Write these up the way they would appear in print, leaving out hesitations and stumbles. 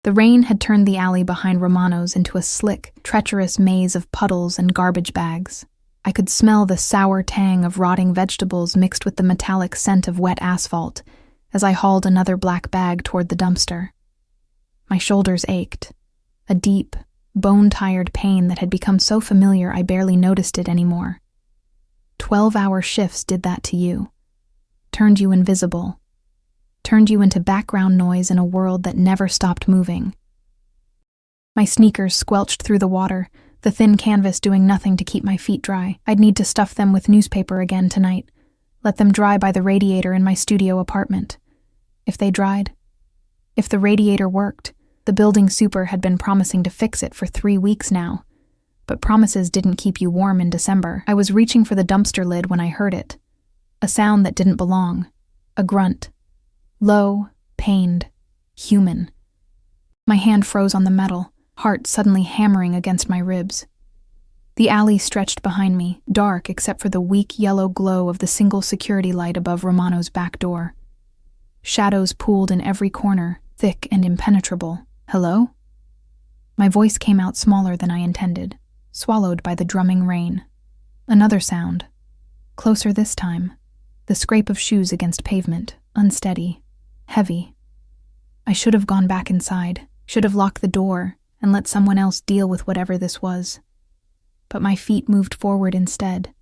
The rain had turned the alley behind Romano's into a slick, treacherous maze of puddles and garbage bags. I could smell the sour tang of rotting vegetables mixed with the metallic scent of wet asphalt as I hauled another black bag toward the dumpster. My shoulders ached, a deep, bone-tired pain that had become so familiar I barely noticed it anymore. 12-hour shifts did that to you. Turned you invisible. Turned you into background noise in a world that never stopped moving. My sneakers squelched through the water, the thin canvas doing nothing to keep my feet dry. I'd need to stuff them with newspaper again tonight, let them dry by the radiator in my studio apartment. If they dried, if the radiator worked, the building super had been promising to fix it for 3 weeks now. But promises didn't keep you warm in December. I was reaching for the dumpster lid when I heard it. A sound that didn't belong. A grunt. Low, pained, human. My hand froze on the metal, heart suddenly hammering against my ribs. The alley stretched behind me, dark except for the weak yellow glow of the single security light above Romano's back door. Shadows pooled in every corner, thick and impenetrable. Hello? My voice came out smaller than I intended, swallowed by the drumming rain. Another sound. Closer this time. The scrape of shoes against pavement, unsteady, heavy. I should have gone back inside, should have locked the door, and let someone else deal with whatever this was. But my feet moved forward instead,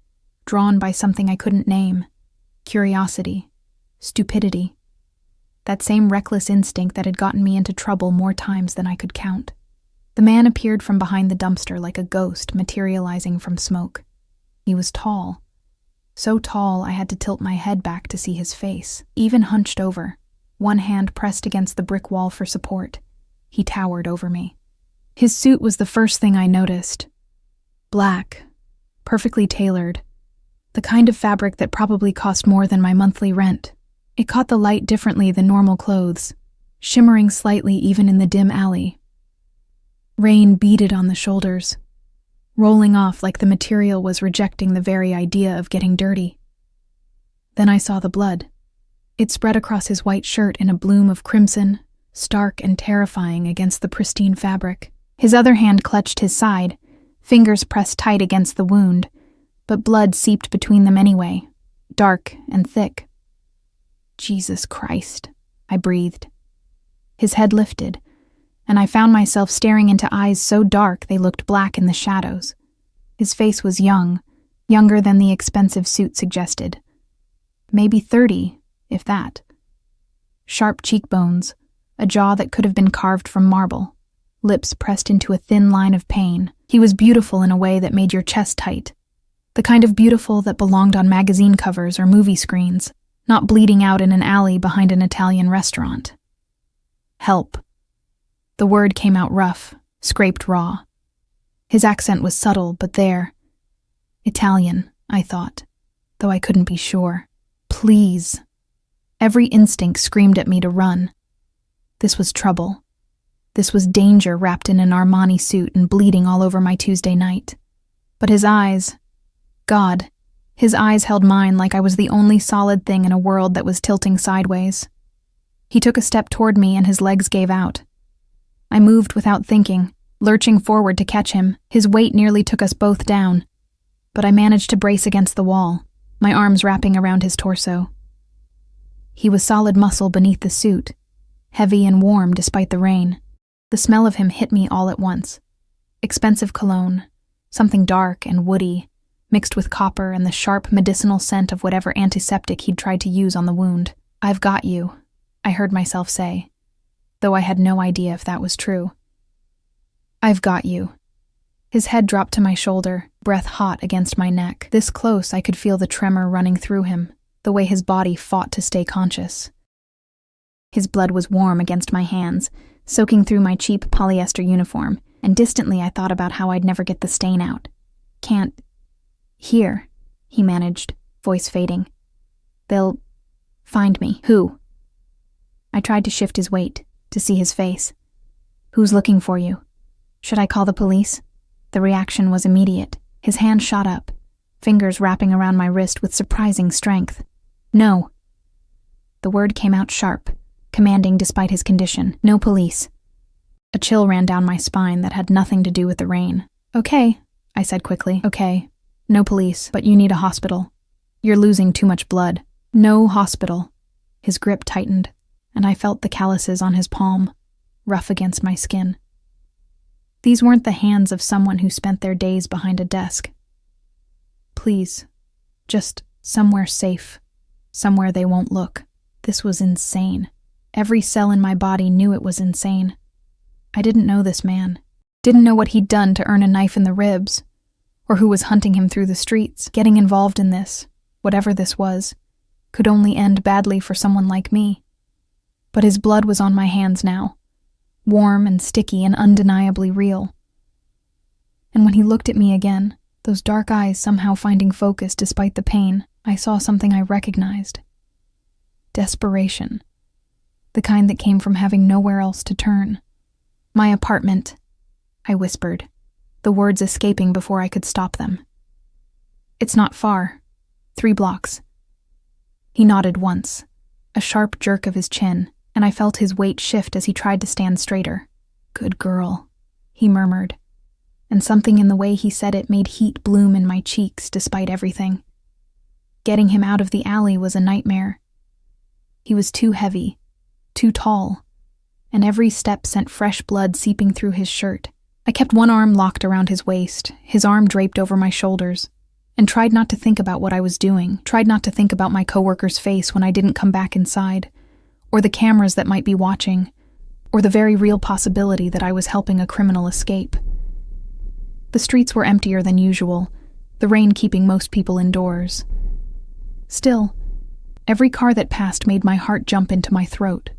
drawn by something I couldn't name. Curiosity. Stupidity. That same reckless instinct that had gotten me into trouble more times than I could count. The man appeared from behind the dumpster like a ghost materializing from smoke. He was tall. So tall I had to tilt my head back to see his face. Even hunched over, one hand pressed against the brick wall for support, he towered over me. His suit was the first thing I noticed. Black, perfectly tailored, the kind of fabric that probably cost more than my monthly rent. It caught the light differently than normal clothes, shimmering slightly even in the dim alley. Rain beaded on the shoulders, rolling off like the material was rejecting the very idea of getting dirty. Then I saw the blood. It spread across his white shirt in a bloom of crimson, stark and terrifying against the pristine fabric. His other hand clutched his side, fingers pressed tight against the wound, but blood seeped between them anyway, dark and thick. Jesus Christ, I breathed. His head lifted, and I found myself staring into eyes so dark they looked black in the shadows. His face was young, younger than the expensive suit suggested. Maybe 30, if that. Sharp cheekbones, a jaw that could have been carved from marble, lips pressed into a thin line of pain. He was beautiful in a way that made your chest tight. The kind of beautiful that belonged on magazine covers or movie screens, not bleeding out in an alley behind an Italian restaurant. Help. The word came out rough, scraped raw. His accent was subtle, but there. Italian, I thought, though I couldn't be sure. Please. Every instinct screamed at me to run. This was trouble. This was danger wrapped in an Armani suit and bleeding all over my Tuesday night. But his eyes, God, his eyes held mine like I was the only solid thing in a world that was tilting sideways. He took a step toward me and his legs gave out. I moved without thinking, lurching forward to catch him. His weight nearly took us both down. But I managed to brace against the wall, my arms wrapping around his torso. He was solid muscle beneath the suit, heavy and warm despite the rain. The smell of him hit me all at once. Expensive cologne, something dark and woody, mixed with copper and the sharp medicinal scent of whatever antiseptic he'd tried to use on the wound. "I've got you," I heard myself say, though I had no idea if that was true. "I've got you." His head dropped to my shoulder, breath hot against my neck. This close I could feel the tremor running through him, the way his body fought to stay conscious. His blood was warm against my hands, soaking through my cheap polyester uniform, and distantly I thought about how I'd never get the stain out. "Can't... Here," he managed, voice fading. "They'll... find me." "Who?" I tried to shift his weight, to see his face. "Who's looking for you? Should I call the police?" The reaction was immediate. His hand shot up, fingers wrapping around my wrist with surprising strength. "No." The word came out sharp, commanding despite his condition. "No police. A chill ran down my spine that had nothing to do with the rain. "Okay," I said quickly. "Okay. No police, but you need a hospital. You're losing too much blood." "No hospital." His grip tightened, and I felt the calluses on his palm, rough against my skin. These weren't the hands of someone who spent their days behind a desk. "Please, just somewhere safe, somewhere they won't look." This was insane. Every cell in my body knew it was insane. I didn't know this man. Didn't know what he'd done to earn a knife in the ribs, or who was hunting him through the streets. Getting involved in this, whatever this was, could only end badly for someone like me. But his blood was on my hands now, warm and sticky and undeniably real. And when he looked at me again, those dark eyes somehow finding focus despite the pain, I saw something I recognized. Desperation. The kind that came from having nowhere else to turn. "My apartment," I whispered, the words escaping before I could stop them. "It's not far. 3 blocks. He nodded once, a sharp jerk of his chin, and I felt his weight shift as he tried to stand straighter. "Good girl," he murmured, and something in the way he said it made heat bloom in my cheeks despite everything. Getting him out of the alley was a nightmare. He was too heavy, too tall, and every step sent fresh blood seeping through his shirt. I kept one arm locked around his waist, his arm draped over my shoulders, and tried not to think about what I was doing, tried not to think about my coworker's face when I didn't come back inside, or the cameras that might be watching, or the very real possibility that I was helping a criminal escape. The streets were emptier than usual, the rain keeping most people indoors. Still, every car that passed made my heart jump into my throat.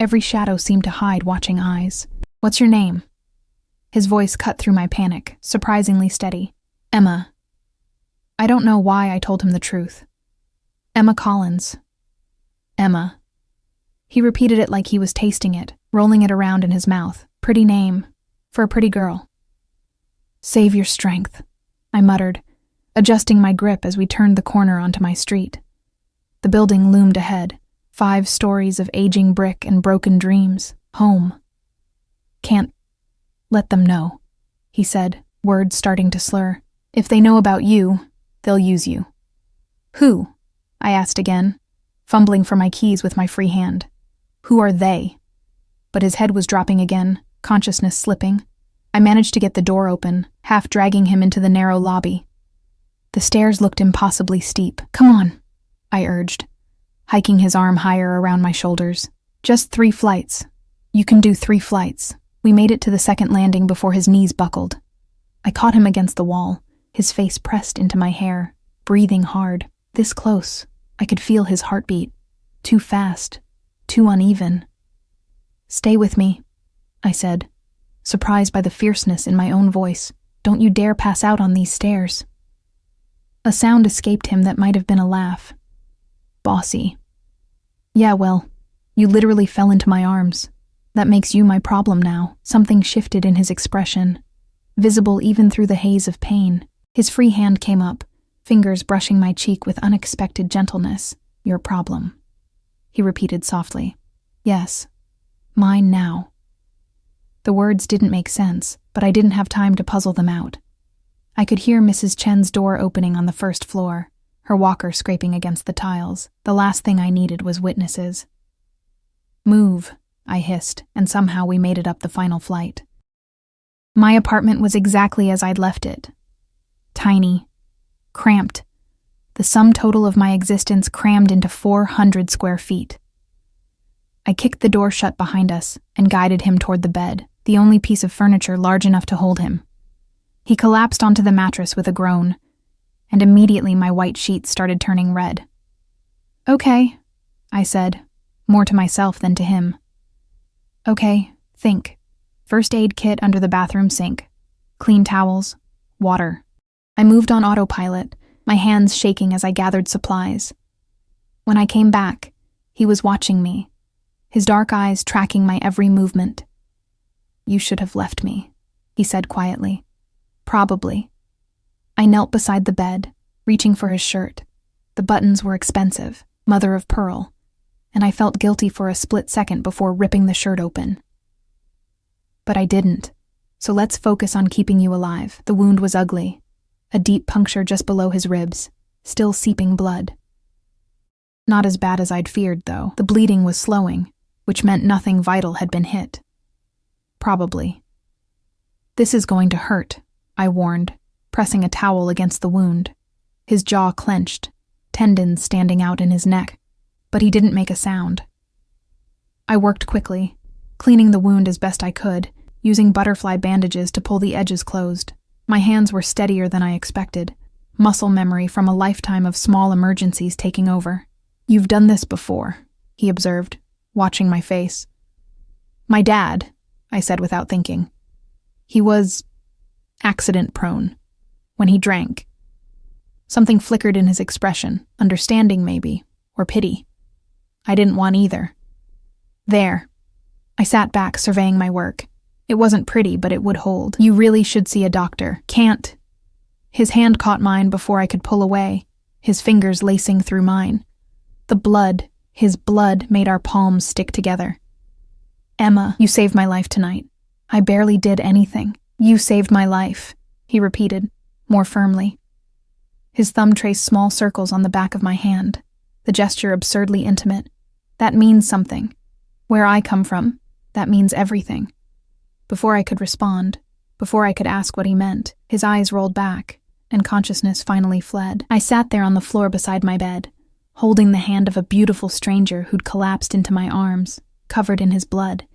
Every shadow seemed to hide watching eyes. "What's your name?" His voice cut through my panic, surprisingly steady. "Emma." I don't know why I told him the truth. "Emma Collins." "Emma." He repeated it like he was tasting it, rolling it around in his mouth. "Pretty name for a pretty girl." "Save your strength," I muttered, adjusting my grip as we turned the corner onto my street. The building loomed ahead, 5 stories of aging brick and broken dreams. Home. "Can't let them know," he said, words starting to slur. "If they know about you, they'll use you." "Who?" I asked again, fumbling for my keys with my free hand. "Who are they?" But his head was dropping again, consciousness slipping. I managed to get the door open, half dragging him into the narrow lobby. The stairs looked impossibly steep. "Come on," I urged, hiking his arm higher around my shoulders. "Just 3 flights. You can do 3 flights." We made it to the second landing before his knees buckled. I caught him against the wall, his face pressed into my hair, breathing hard. This close, I could feel his heartbeat. Too fast, too uneven. "Stay with me," I said, surprised by the fierceness in my own voice. "Don't you dare pass out on these stairs." A sound escaped him that might have been a laugh. "Bossy." "Yeah, well, you literally fell into my arms. That makes you my problem now." Something shifted in his expression, visible even through the haze of pain. His free hand came up, fingers brushing my cheek with unexpected gentleness. "Your problem," he repeated softly. "Yes, mine now." The words didn't make sense, but I didn't have time to puzzle them out. I could hear Mrs. Chen's door opening on the first floor, her walker scraping against the tiles. The last thing I needed was witnesses. "Move," I hissed, and somehow we made it up the final flight. My apartment was exactly as I'd left it. Tiny, cramped, the sum total of my existence crammed into 400 square feet. I kicked the door shut behind us and guided him toward the bed, the only piece of furniture large enough to hold him. He collapsed onto the mattress with a groan, and immediately my white sheets started turning red. "Okay," I said, more to myself than to him. "Okay, think. First aid kit under the bathroom sink. Clean towels. Water." I moved on autopilot, my hands shaking as I gathered supplies. When I came back, he was watching me, his dark eyes tracking my every movement. "You should have left me," he said quietly. "Probably." I knelt beside the bed, reaching for his shirt. The buttons were expensive, mother of pearl, and I felt guilty for a split second before ripping the shirt open. But I didn't. So let's focus on keeping you alive. The wound was ugly. A deep puncture just below his ribs, still seeping blood. Not as bad as I'd feared, though. The bleeding was slowing, which meant nothing vital had been hit. Probably. This is going to hurt, I warned, pressing a towel against the wound. His jaw clenched, tendons standing out in his neck, but he didn't make a sound. I worked quickly, cleaning the wound as best I could, using butterfly bandages to pull the edges closed. My hands were steadier than I expected, muscle memory from a lifetime of small emergencies taking over. "You've done this before," he observed, watching my face. "My dad," I said without thinking. "He was accident-prone when he drank." Something flickered in his expression, understanding maybe, or pity. I didn't want either. "There." I sat back, surveying my work. It wasn't pretty, but it would hold. "You really should see a doctor." "Can't." His hand caught mine before I could pull away, his fingers lacing through mine. His blood made our palms stick together. "Emma, you saved my life tonight. I barely did anything. You saved my life," he repeated, more firmly. His thumb traced small circles on the back of my hand, the gesture absurdly intimate. That means something. Where I come from, that means everything. Before I could respond, before I could ask what he meant, his eyes rolled back, and consciousness finally fled. I sat there on the floor beside my bed, holding the hand of a beautiful stranger who'd collapsed into my arms, covered in his blood,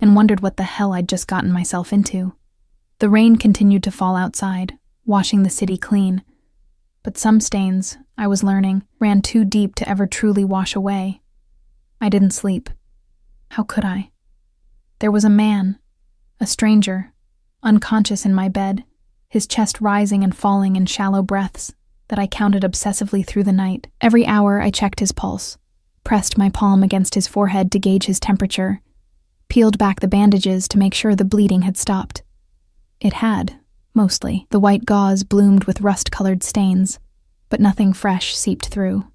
and wondered what the hell I'd just gotten myself into. The rain continued to fall outside, washing the city clean. But some stains, I was learning, ran too deep to ever truly wash away. I didn't sleep. How could I? There was a man, a stranger, unconscious in my bed, his chest rising and falling in shallow breaths that I counted obsessively through the night. Every hour I checked his pulse, pressed my palm against his forehead to gauge his temperature, peeled back the bandages to make sure the bleeding had stopped. It had, mostly. The white gauze bloomed with rust-colored stains, but nothing fresh seeped through.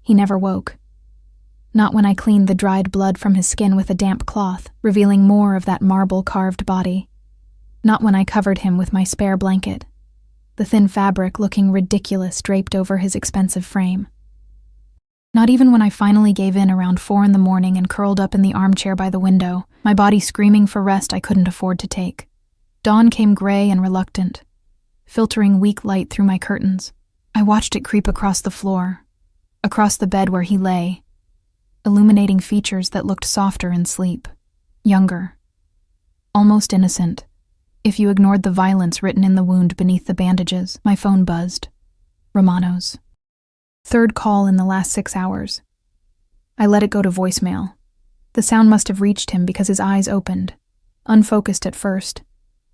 He never woke. Not when I cleaned the dried blood from his skin with a damp cloth, revealing more of that marble-carved body. Not when I covered him with my spare blanket, the thin fabric looking ridiculous draped over his expensive frame. Not even when I finally gave in around 4 a.m. and curled up in the armchair by the window, my body screaming for rest I couldn't afford to take. Dawn came gray and reluctant, filtering weak light through my curtains. I watched it creep across the floor, across the bed where he lay, illuminating features that looked softer in sleep, younger, almost innocent. If you ignored the violence written in the wound beneath the bandages. My phone buzzed. Romano's. Third call in the last 6 hours. I let it go to voicemail. The sound must have reached him because his eyes opened, unfocused at first,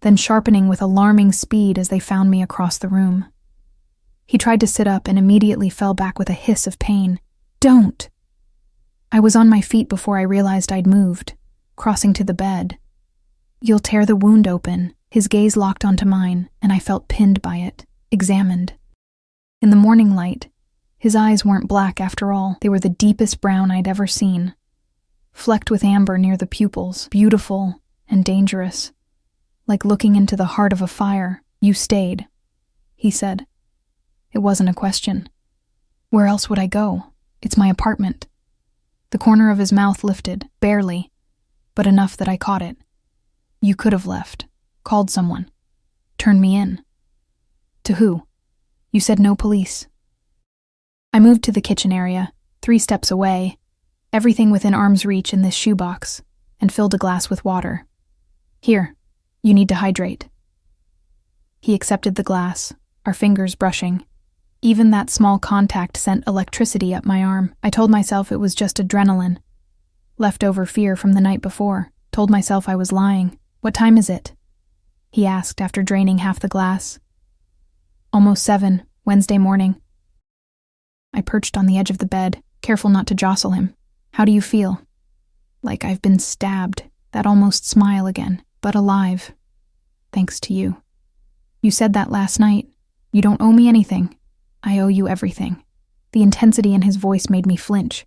then sharpening with alarming speed as they found me across the room. He tried to sit up and immediately fell back with a hiss of pain. "Don't!" I was on my feet before I realized I'd moved, crossing to the bed. "You'll tear the wound open." His gaze locked onto mine, and I felt pinned by it, examined. In the morning light, his eyes weren't black after all. They were the deepest brown I'd ever seen, flecked with amber near the pupils, beautiful and dangerous, like looking into the heart of a fire. "You stayed," he said. It wasn't a question. Where else would I go? It's my apartment. The corner of his mouth lifted, barely, but enough that I caught it. "You could have left, called someone, turned me in." "To who? You said no police." I moved to the kitchen area, 3 steps away, everything within arm's reach in this shoebox, and filled a glass with water. "Here, you need to hydrate." He accepted the glass, our fingers brushing. Even that small contact sent electricity up my arm. I told myself it was just adrenaline, leftover fear from the night before. Told myself I was lying. "What time is it?" he asked after draining half the glass. "Almost 7, Wednesday morning." I perched on the edge of the bed, careful not to jostle him. "How do you feel?" "Like I've been stabbed." That almost smile again, but alive. "Thanks to you. You said that last night. You don't owe me anything. I owe you everything." The intensity in his voice made me flinch.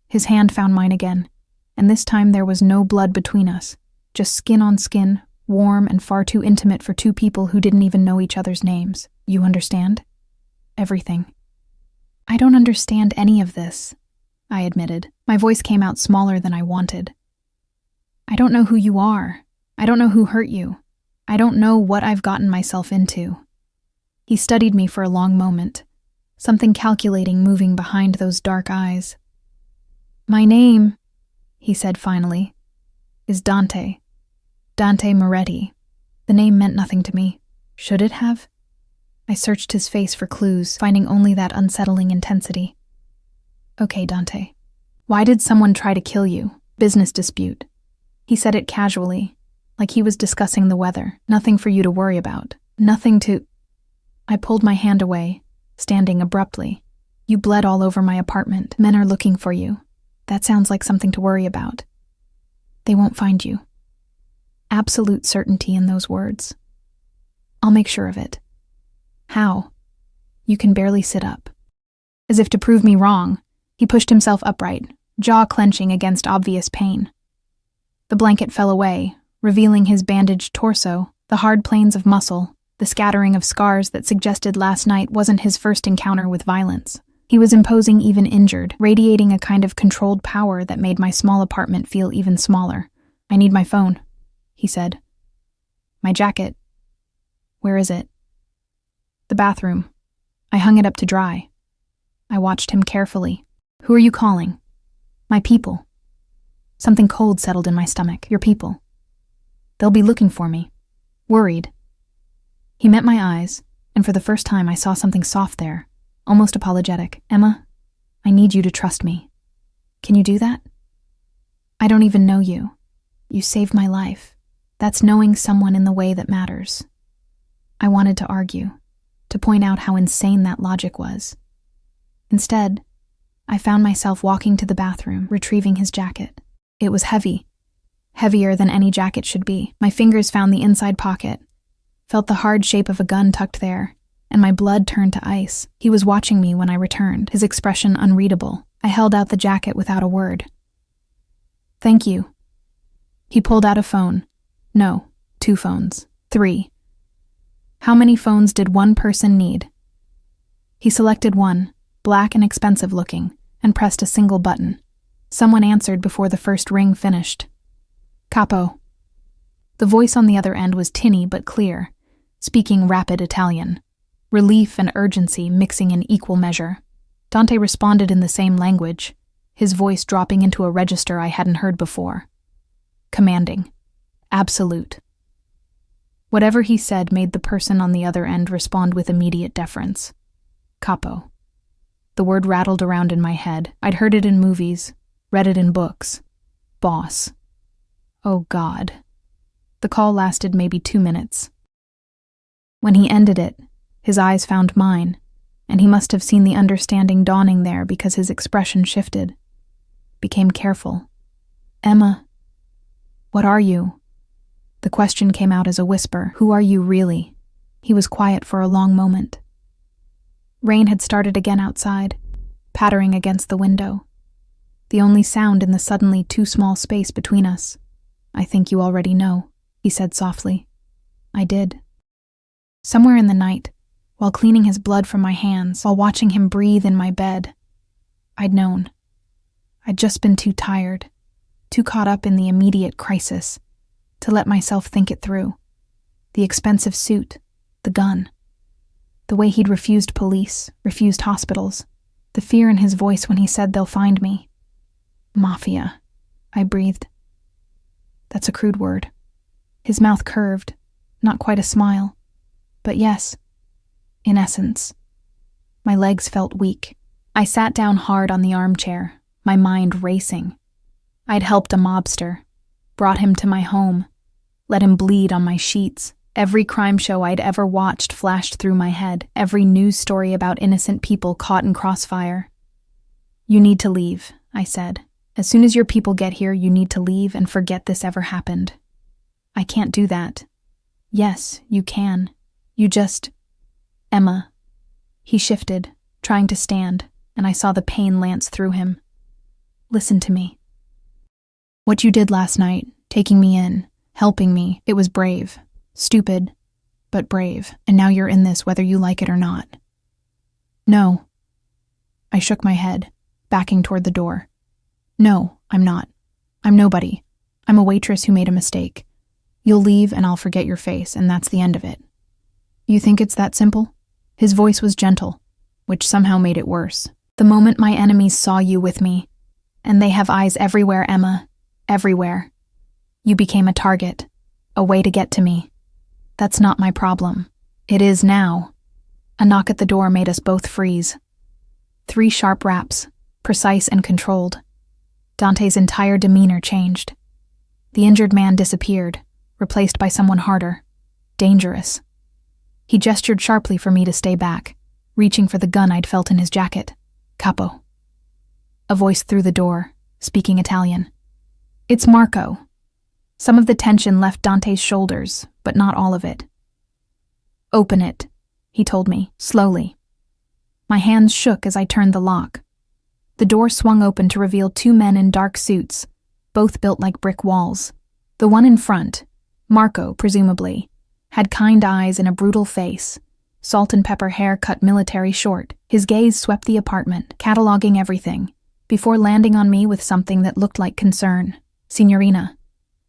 His hand found mine again, and this time there was no blood between us, just skin on skin, warm and far too intimate for two people who didn't even know each other's names. You understand? Everything. I don't understand any of this, I admitted. My voice came out smaller than I wanted. I don't know who you are. I don't know who hurt you. I don't know what I've gotten myself into. He studied me for a long moment, something calculating moving behind those dark eyes. My name, he said finally, is Dante. Dante Moretti. The name meant nothing to me. Should it have? I searched his face for clues, finding only that unsettling intensity. Okay, Dante. Why did someone try to kill you? Business dispute. He said it casually, like he was discussing the weather. Nothing for you to worry about. Nothing to... I pulled my hand away, standing abruptly. You bled all over my apartment. Men are looking for you. That sounds like something to worry about. They won't find you. Absolute certainty in those words. I'll make sure of it. How? You can barely sit up. As if to prove me wrong, he pushed himself upright, jaw clenching against obvious pain. The blanket fell away, revealing his bandaged torso, the hard planes of muscle, the scattering of scars that suggested last night wasn't his first encounter with violence. He was imposing even injured, radiating a kind of controlled power that made my small apartment feel even smaller. I need my phone, he said. My jacket. Where is it? The bathroom. I hung it up to dry. I watched him carefully. Who are you calling? My people. Something cold settled in my stomach. Your people. They'll be looking for me. Worried. He met my eyes, and for the first time I saw something soft there, almost apologetic. Emma, I need you to trust me. Can you do that? I don't even know you. You saved my life. That's knowing someone in the way that matters. I wanted to argue, to point out how insane that logic was. Instead, I found myself walking to the bathroom, retrieving his jacket. It was heavy, heavier than any jacket should be. My fingers found the inside pocket, felt the hard shape of a gun tucked there, and my blood turned to ice. He was watching me when I returned, his expression unreadable. I held out the jacket without a word. Thank you. He pulled out a phone. No, 2 phones. 3. How many phones did one person need? He selected one, black and expensive looking, and pressed a single button. Someone answered before the first ring finished. Capo. The voice on the other end was tinny but clear, speaking rapid Italian. Relief and urgency mixing in equal measure. Dante responded in the same language, his voice dropping into a register I hadn't heard before. Commanding. Absolute. Whatever he said made the person on the other end respond with immediate deference. Capo. The word rattled around in my head. I'd heard it in movies, read it in books. Boss. Oh God. The call lasted maybe 2 minutes. When he ended it, his eyes found mine, and he must have seen the understanding dawning there because his expression shifted. Became careful. Emma. What are you? The question came out as a whisper. Who are you really? He was quiet for a long moment. Rain had started again outside, pattering against the window. The only sound in the suddenly too small space between us. I think you already know, he said softly. I did. Somewhere in the night, while cleaning his blood from my hands, while watching him breathe in my bed, I'd known. I'd just been too tired, too caught up in the immediate crisis, to let myself think it through. The expensive suit, the gun, the way he'd refused police, refused hospitals, the fear in his voice when he said they'll find me. Mafia, I breathed. That's a crude word. His mouth curved, not quite a smile, but yes, in essence. My legs felt weak. I sat down hard on the armchair, my mind racing. I'd helped a mobster, brought him to my home, let him bleed on my sheets. Every crime show I'd ever watched flashed through my head, every news story about innocent people caught in crossfire. You need to leave, I said. As soon as your people get here, you need to leave and forget this ever happened. I can't do that. Yes, you can. You just... Emma. He shifted, trying to stand, and I saw the pain lance through him. Listen to me. What you did last night, taking me in, Helping me. It was brave. Stupid, but brave. And now you're in this whether you like it or not. No. I shook my head, backing toward the door. No, I'm not. I'm nobody. I'm a waitress who made a mistake. You'll leave and I'll forget your face, and that's the end of it. You think it's that simple? His voice was gentle, which somehow made it worse. The moment my enemies saw you with me, and they have eyes everywhere, Emma, everywhere. You became a target, a way to get to me. That's not my problem. It is now. A knock at the door made us both freeze. 3 sharp raps, precise and controlled. Dante's entire demeanor changed. The injured man disappeared, replaced by someone harder, dangerous. He gestured sharply for me to stay back, reaching for the gun I'd felt in his jacket. Capo. A voice through the door, speaking Italian. It's Marco. Some of the tension left Dante's shoulders, but not all of it. Open it, he told me, slowly. My hands shook as I turned the lock. The door swung open to reveal 2 men in dark suits, both built like brick walls. The one in front, Marco, presumably, had kind eyes and a brutal face, salt and pepper hair cut military short. His gaze swept the apartment, cataloging everything, before landing on me with something that looked like concern. Signorina,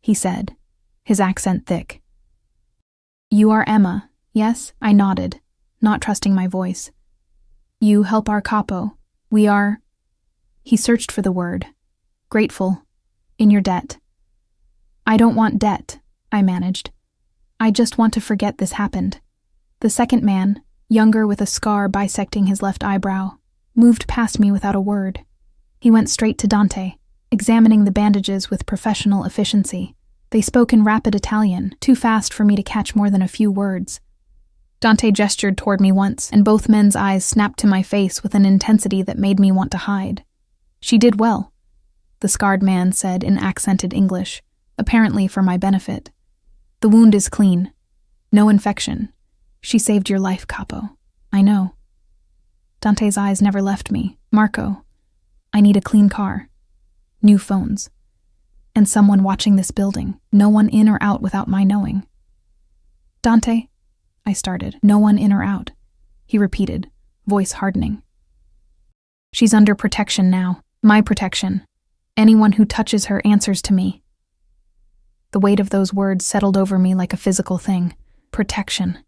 he said, his accent thick. You are Emma, yes? I nodded, not trusting my voice. You help our capo. We are... He searched for the word. Grateful. In your debt. I don't want debt, I managed. I just want to forget this happened. The second man, younger with a scar bisecting his left eyebrow, moved past me without a word. He went straight to Dante, examining the bandages with professional efficiency. They spoke in rapid Italian, too fast for me to catch more than a few words. Dante gestured toward me once, and both men's eyes snapped to my face with an intensity that made me want to hide. She did well, the scarred man said in accented English, apparently for my benefit. The wound is clean. No infection. She saved your life, Capo. I know. Dante's eyes never left me. Marco, I need a clean car. New phones. And someone watching this building. No one in or out without my knowing. Dante, I started. No one in or out, he repeated, voice hardening. She's under protection now. My protection. Anyone who touches her answers to me. The weight of those words settled over me like a physical thing. Protection.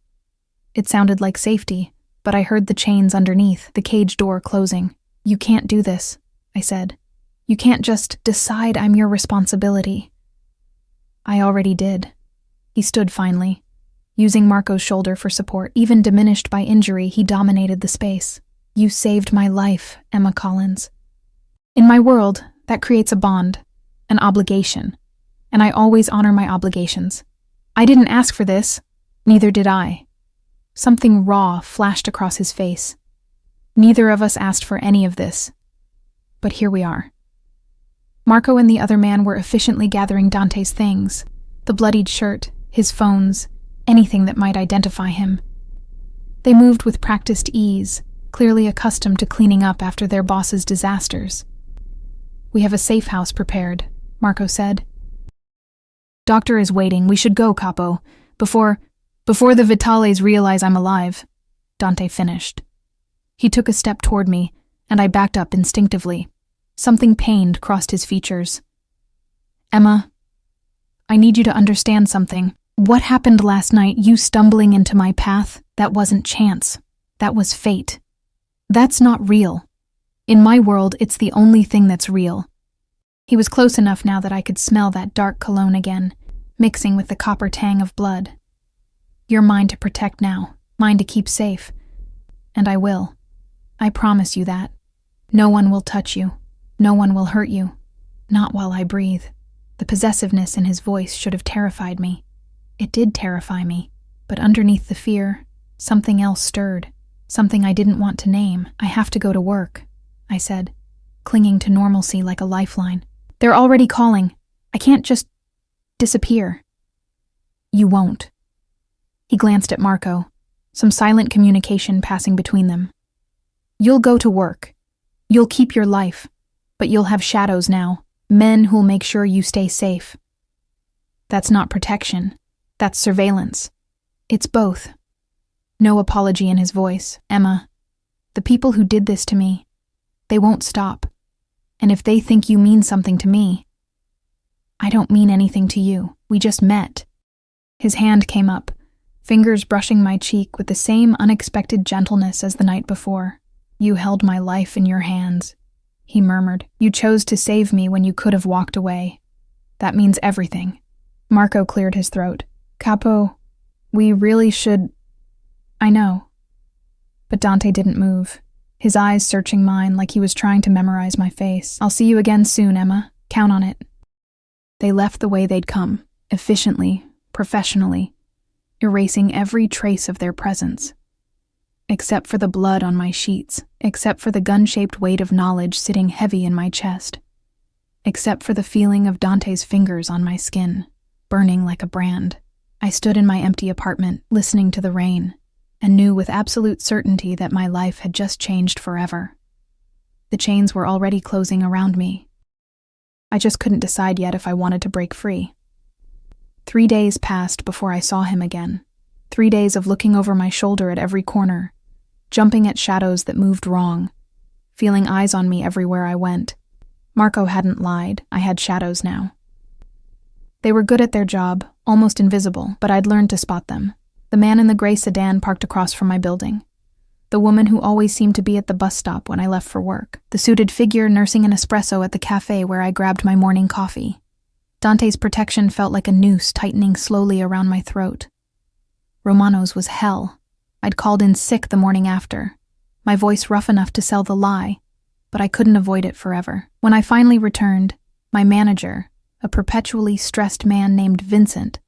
It sounded like safety, but I heard the chains underneath, the cage door closing. You can't do this, I said. You can't just decide I'm your responsibility. I already did. He stood finally, using Marco's shoulder for support. Even diminished by injury, he dominated the space. You saved my life, Emma Collins. In my world, that creates a bond, an obligation, and I always honor my obligations. I didn't ask for this, neither did I. Something raw flashed across his face. Neither of us asked for any of this, but here we are. Marco and the other man were efficiently gathering Dante's things, the bloodied shirt, his phones, anything that might identify him. They moved with practiced ease, clearly accustomed to cleaning up after their boss's disasters. We have a safe house prepared, Marco said. Doctor is waiting. We should go, Capo, before the Vitales realize I'm alive, Dante finished. He took a step toward me, and I backed up instinctively. Something pained crossed his features. Emma, I need you to understand something. What happened last night, you stumbling into my path, that wasn't chance. That was fate. That's not real. In my world, it's the only thing that's real. He was close enough now that I could smell that dark cologne again, mixing with the copper tang of blood. You're mine to protect now, mine to keep safe. And I will. I promise you that. No one will touch you. No one will hurt you. Not while I breathe. The possessiveness in his voice should have terrified me. It did terrify me, but underneath the fear, something else stirred. Something I didn't want to name. I have to go to work, I said, clinging to normalcy like a lifeline. They're already calling. I can't just disappear. You won't. He glanced at Marco, some silent communication passing between them. You'll go to work. You'll keep your life, but you'll have shadows now, men who'll make sure you stay safe. That's not protection. That's surveillance. It's both. No apology in his voice. Emma, the people who did this to me, they won't stop. And if they think you mean something to me, I don't mean anything to you. We just met. His hand came up, fingers brushing my cheek with the same unexpected gentleness as the night before. You held my life in your hands, he murmured. You chose to save me when you could have walked away. That means everything. Marco cleared his throat. Capo, we really should... I know. But Dante didn't move, his eyes searching mine like he was trying to memorize my face. I'll see you again soon, Emma. Count on it. They left the way they'd come, efficiently, professionally, erasing every trace of their presence. Except for the blood on my sheets, except for the gun-shaped weight of knowledge sitting heavy in my chest, except for the feeling of Dante's fingers on my skin, burning like a brand. I stood in my empty apartment, listening to the rain, and knew with absolute certainty that my life had just changed forever. The chains were already closing around me. I just couldn't decide yet if I wanted to break free. 3 days passed before I saw him again. 3 days of looking over my shoulder at every corner, jumping at shadows that moved wrong, feeling eyes on me everywhere I went. Marco hadn't lied. I had shadows now. They were good at their job, almost invisible, but I'd learned to spot them. The man in the gray sedan parked across from my building. The woman who always seemed to be at the bus stop when I left for work. The suited figure nursing an espresso at the cafe where I grabbed my morning coffee. Dante's protection felt like a noose tightening slowly around my throat. Romano's was hell. I'd called in sick the morning after, my voice rough enough to sell the lie, but I couldn't avoid it forever. When I finally returned, my manager, a perpetually stressed man named Vincent,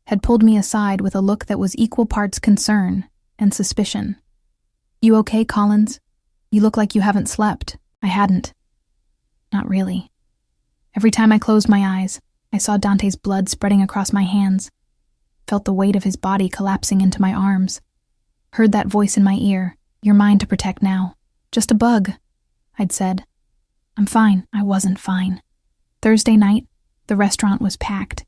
had pulled me aside with a look that was equal parts concern and suspicion. You okay, Collins? You look like you haven't slept. I hadn't. Not really. Every time I closed my eyes, I saw Dante's blood spreading across my hands, felt the weight of his body collapsing into my arms, heard that voice in my ear, "You're mine to protect now." "Just a bug," I'd said. "I'm fine." I wasn't fine. Thursday night, the restaurant was packed.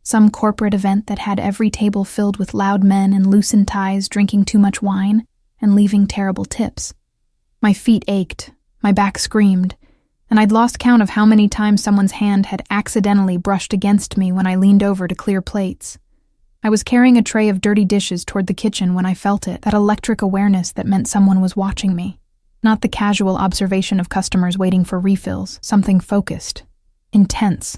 Some corporate event that had every table filled with loud men in loosened ties drinking too much wine and leaving terrible tips. My feet ached, my back screamed, and I'd lost count of how many times someone's hand had accidentally brushed against me when I leaned over to clear plates. I was carrying a tray of dirty dishes toward the kitchen when I felt it, that electric awareness that meant someone was watching me. Not the casual observation of customers waiting for refills, something focused, intense.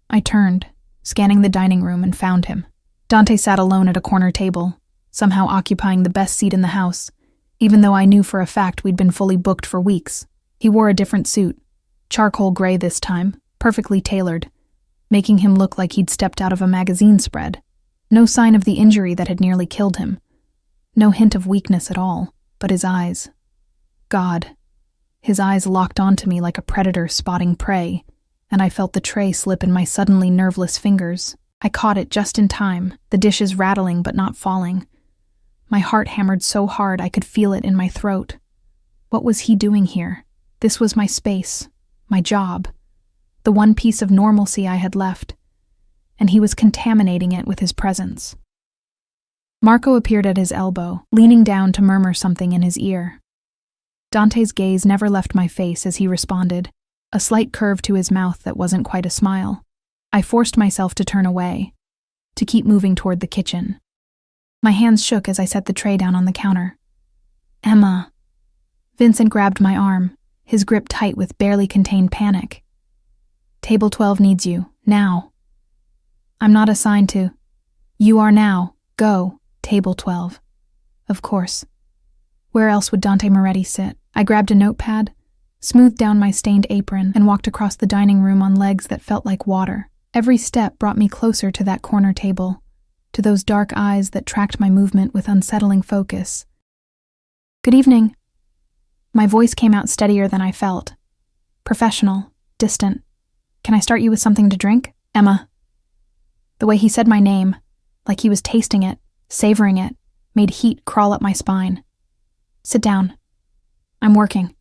I turned, scanning the dining room, and found him. Dante sat alone at a corner table, somehow occupying the best seat in the house, even though I knew for a fact we'd been fully booked for weeks. He wore a different suit, charcoal gray this time, perfectly tailored, making him look like he'd stepped out of a magazine spread. No sign of the injury that had nearly killed him. No hint of weakness at all, but his eyes. God. His eyes locked onto me like a predator spotting prey, and I felt the tray slip in my suddenly nerveless fingers. I caught it just in time, the dishes rattling but not falling. My heart hammered so hard I could feel it in my throat. What was he doing here? This was my space, my job, the one piece of normalcy I had left, and he was contaminating it with his presence. Marco appeared at his elbow, leaning down to murmur something in his ear. Dante's gaze never left my face as he responded, a slight curve to his mouth that wasn't quite a smile. I forced myself to turn away, to keep moving toward the kitchen. My hands shook as I set the tray down on the counter. "Emma." Vincent grabbed my arm, his grip tight with barely contained panic. "Table 12 needs you, now." "I'm not assigned to." "You are now. Go, table 12. Of course. Where else would Dante Moretti sit? I grabbed a notepad, smoothed down my stained apron, and walked across the dining room on legs that felt like water. Every step brought me closer to that corner table, to those dark eyes that tracked my movement with unsettling focus. "Good evening." My voice came out steadier than I felt. Professional, distant. "Can I start you with something to drink? Emma." The way he said my name, like he was tasting it, savoring it, made heat crawl up my spine. "Sit down. I'm working."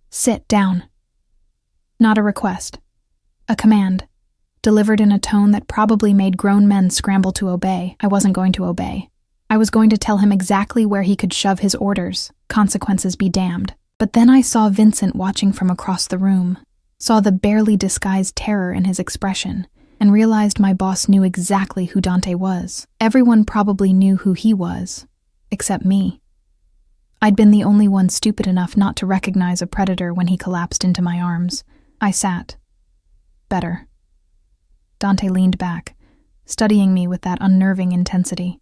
"Sit down." Not a request. A command. delivered in a tone that probably made grown men scramble to obey. I wasn't going to obey. I was going to tell him exactly where he could shove his orders, consequences be damned. But then I saw Vincent watching from across the room, saw the barely disguised terror in his expression, and realized my boss knew exactly who Dante was. Everyone probably knew who he was, except me. I'd been the only one stupid enough not to recognize a predator when he collapsed into my arms. I sat. Better. Dante leaned back, studying me with that unnerving intensity.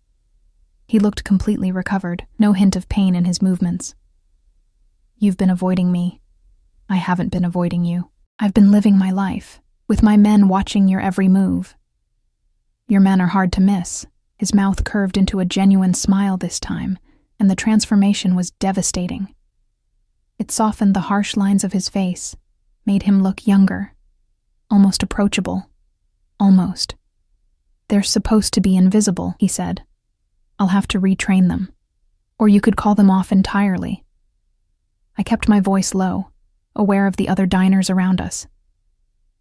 He looked completely recovered, no hint of pain in his movements. You've been avoiding me. I haven't been avoiding you. I've been living my life, with my men watching your every move. Your men are hard to miss. His mouth curved into a genuine smile this time, and the transformation was devastating. It softened the harsh lines of his face, made him look younger, almost approachable. Almost. They're supposed to be invisible, he said. I'll have to retrain them. Or you could call them off entirely. I kept my voice low, aware of the other diners around us.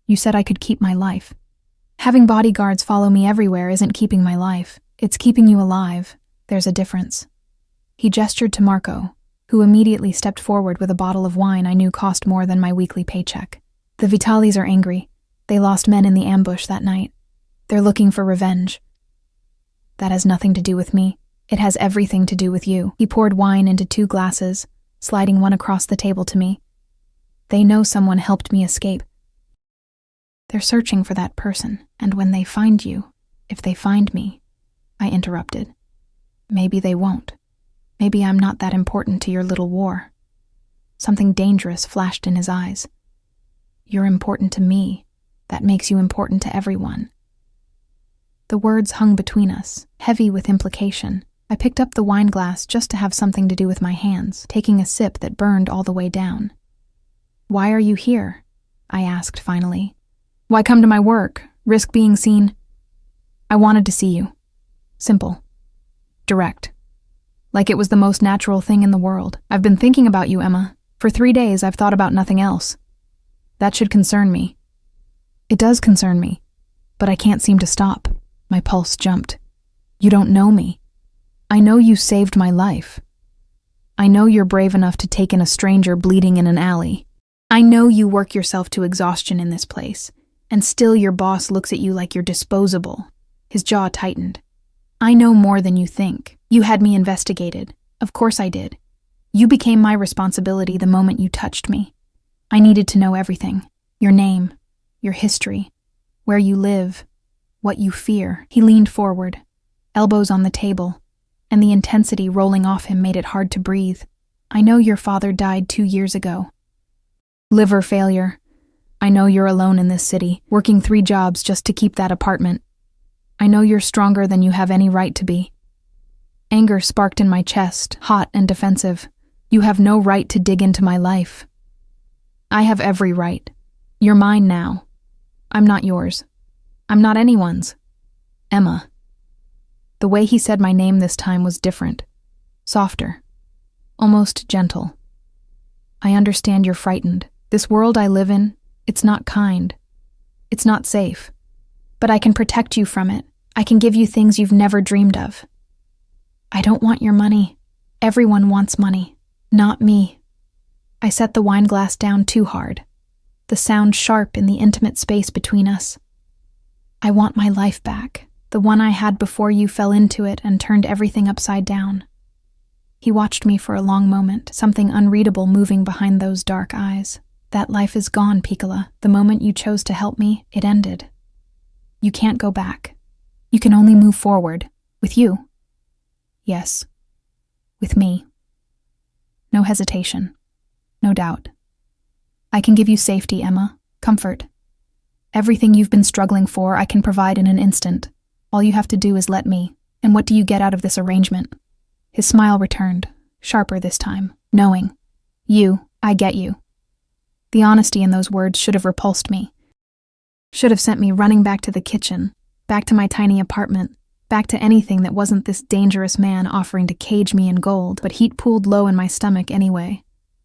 You said I could keep my life. Having bodyguards follow me everywhere isn't keeping my life. It's keeping you alive. There's a difference. He gestured to Marco, who immediately stepped forward with a bottle of wine I knew cost more than my weekly paycheck. The Vitalis are angry. They lost men in the ambush that night. They're looking for revenge. That has nothing to do with me. It has everything to do with you. He poured wine into 2 glasses, sliding one across the table to me. They know someone helped me escape. They're searching for that person, and when they find you, if they find me, I interrupted. Maybe they won't. Maybe I'm not that important to your little war. Something dangerous flashed in his eyes. You're important to me. That makes you important to everyone. The words hung between us, heavy with implication. I picked up the wine glass just to have something to do with my hands, taking a sip that burned all the way down. Why are you here? I asked finally. Why come to my work? Risk being seen? I wanted to see you. Simple. Direct. Like it was the most natural thing in the world. I've been thinking about you, Emma. For 3 days I've thought about nothing else. That should concern me. It does concern me, but I can't seem to stop. My pulse jumped. You don't know me. I know you saved my life. I know you're brave enough to take in a stranger bleeding in an alley. I know you work yourself to exhaustion in this place, and still your boss looks at you like you're disposable. His jaw tightened. I know more than you think. You had me investigated. Of course I did. You became my responsibility the moment you touched me. I needed to know everything. Your name, your history, where you live, what you fear. He leaned forward, elbows on the table, and the intensity rolling off him made it hard to breathe. I know your father died 2 years ago. Liver failure. I know you're alone in this city, working 3 jobs just to keep that apartment. I know you're stronger than you have any right to be. Anger sparked in my chest, hot and defensive. You have no right to dig into my life. I have every right. You're mine now. I'm not yours. I'm not anyone's. Emma. The way he said my name this time was different. Softer. Almost gentle. I understand you're frightened. This world I live in, it's not kind. It's not safe. But I can protect you from it. I can give you things you've never dreamed of. I don't want your money. Everyone wants money. Not me. I set the wine glass down too hard. The sound sharp in the intimate space between us. I want my life back, the one I had before you fell into it and turned everything upside down. He watched me for a long moment, something unreadable moving behind those dark eyes. That life is gone, Piccola. The moment you chose to help me, it ended. You can't go back. You can only move forward. With you. Yes. With me. No hesitation. No doubt. I can give you safety, Emma. Comfort. Everything you've been struggling for, I can provide in an instant. All you have to do is let me. And what do you get out of this arrangement? His smile returned, sharper this time, knowing. You, I get you. The honesty in those words should have repulsed me. Should have sent me running back to the kitchen, back to my tiny apartment, back to anything that wasn't this dangerous man offering to cage me in gold, but heat pooled low in my stomach anyway.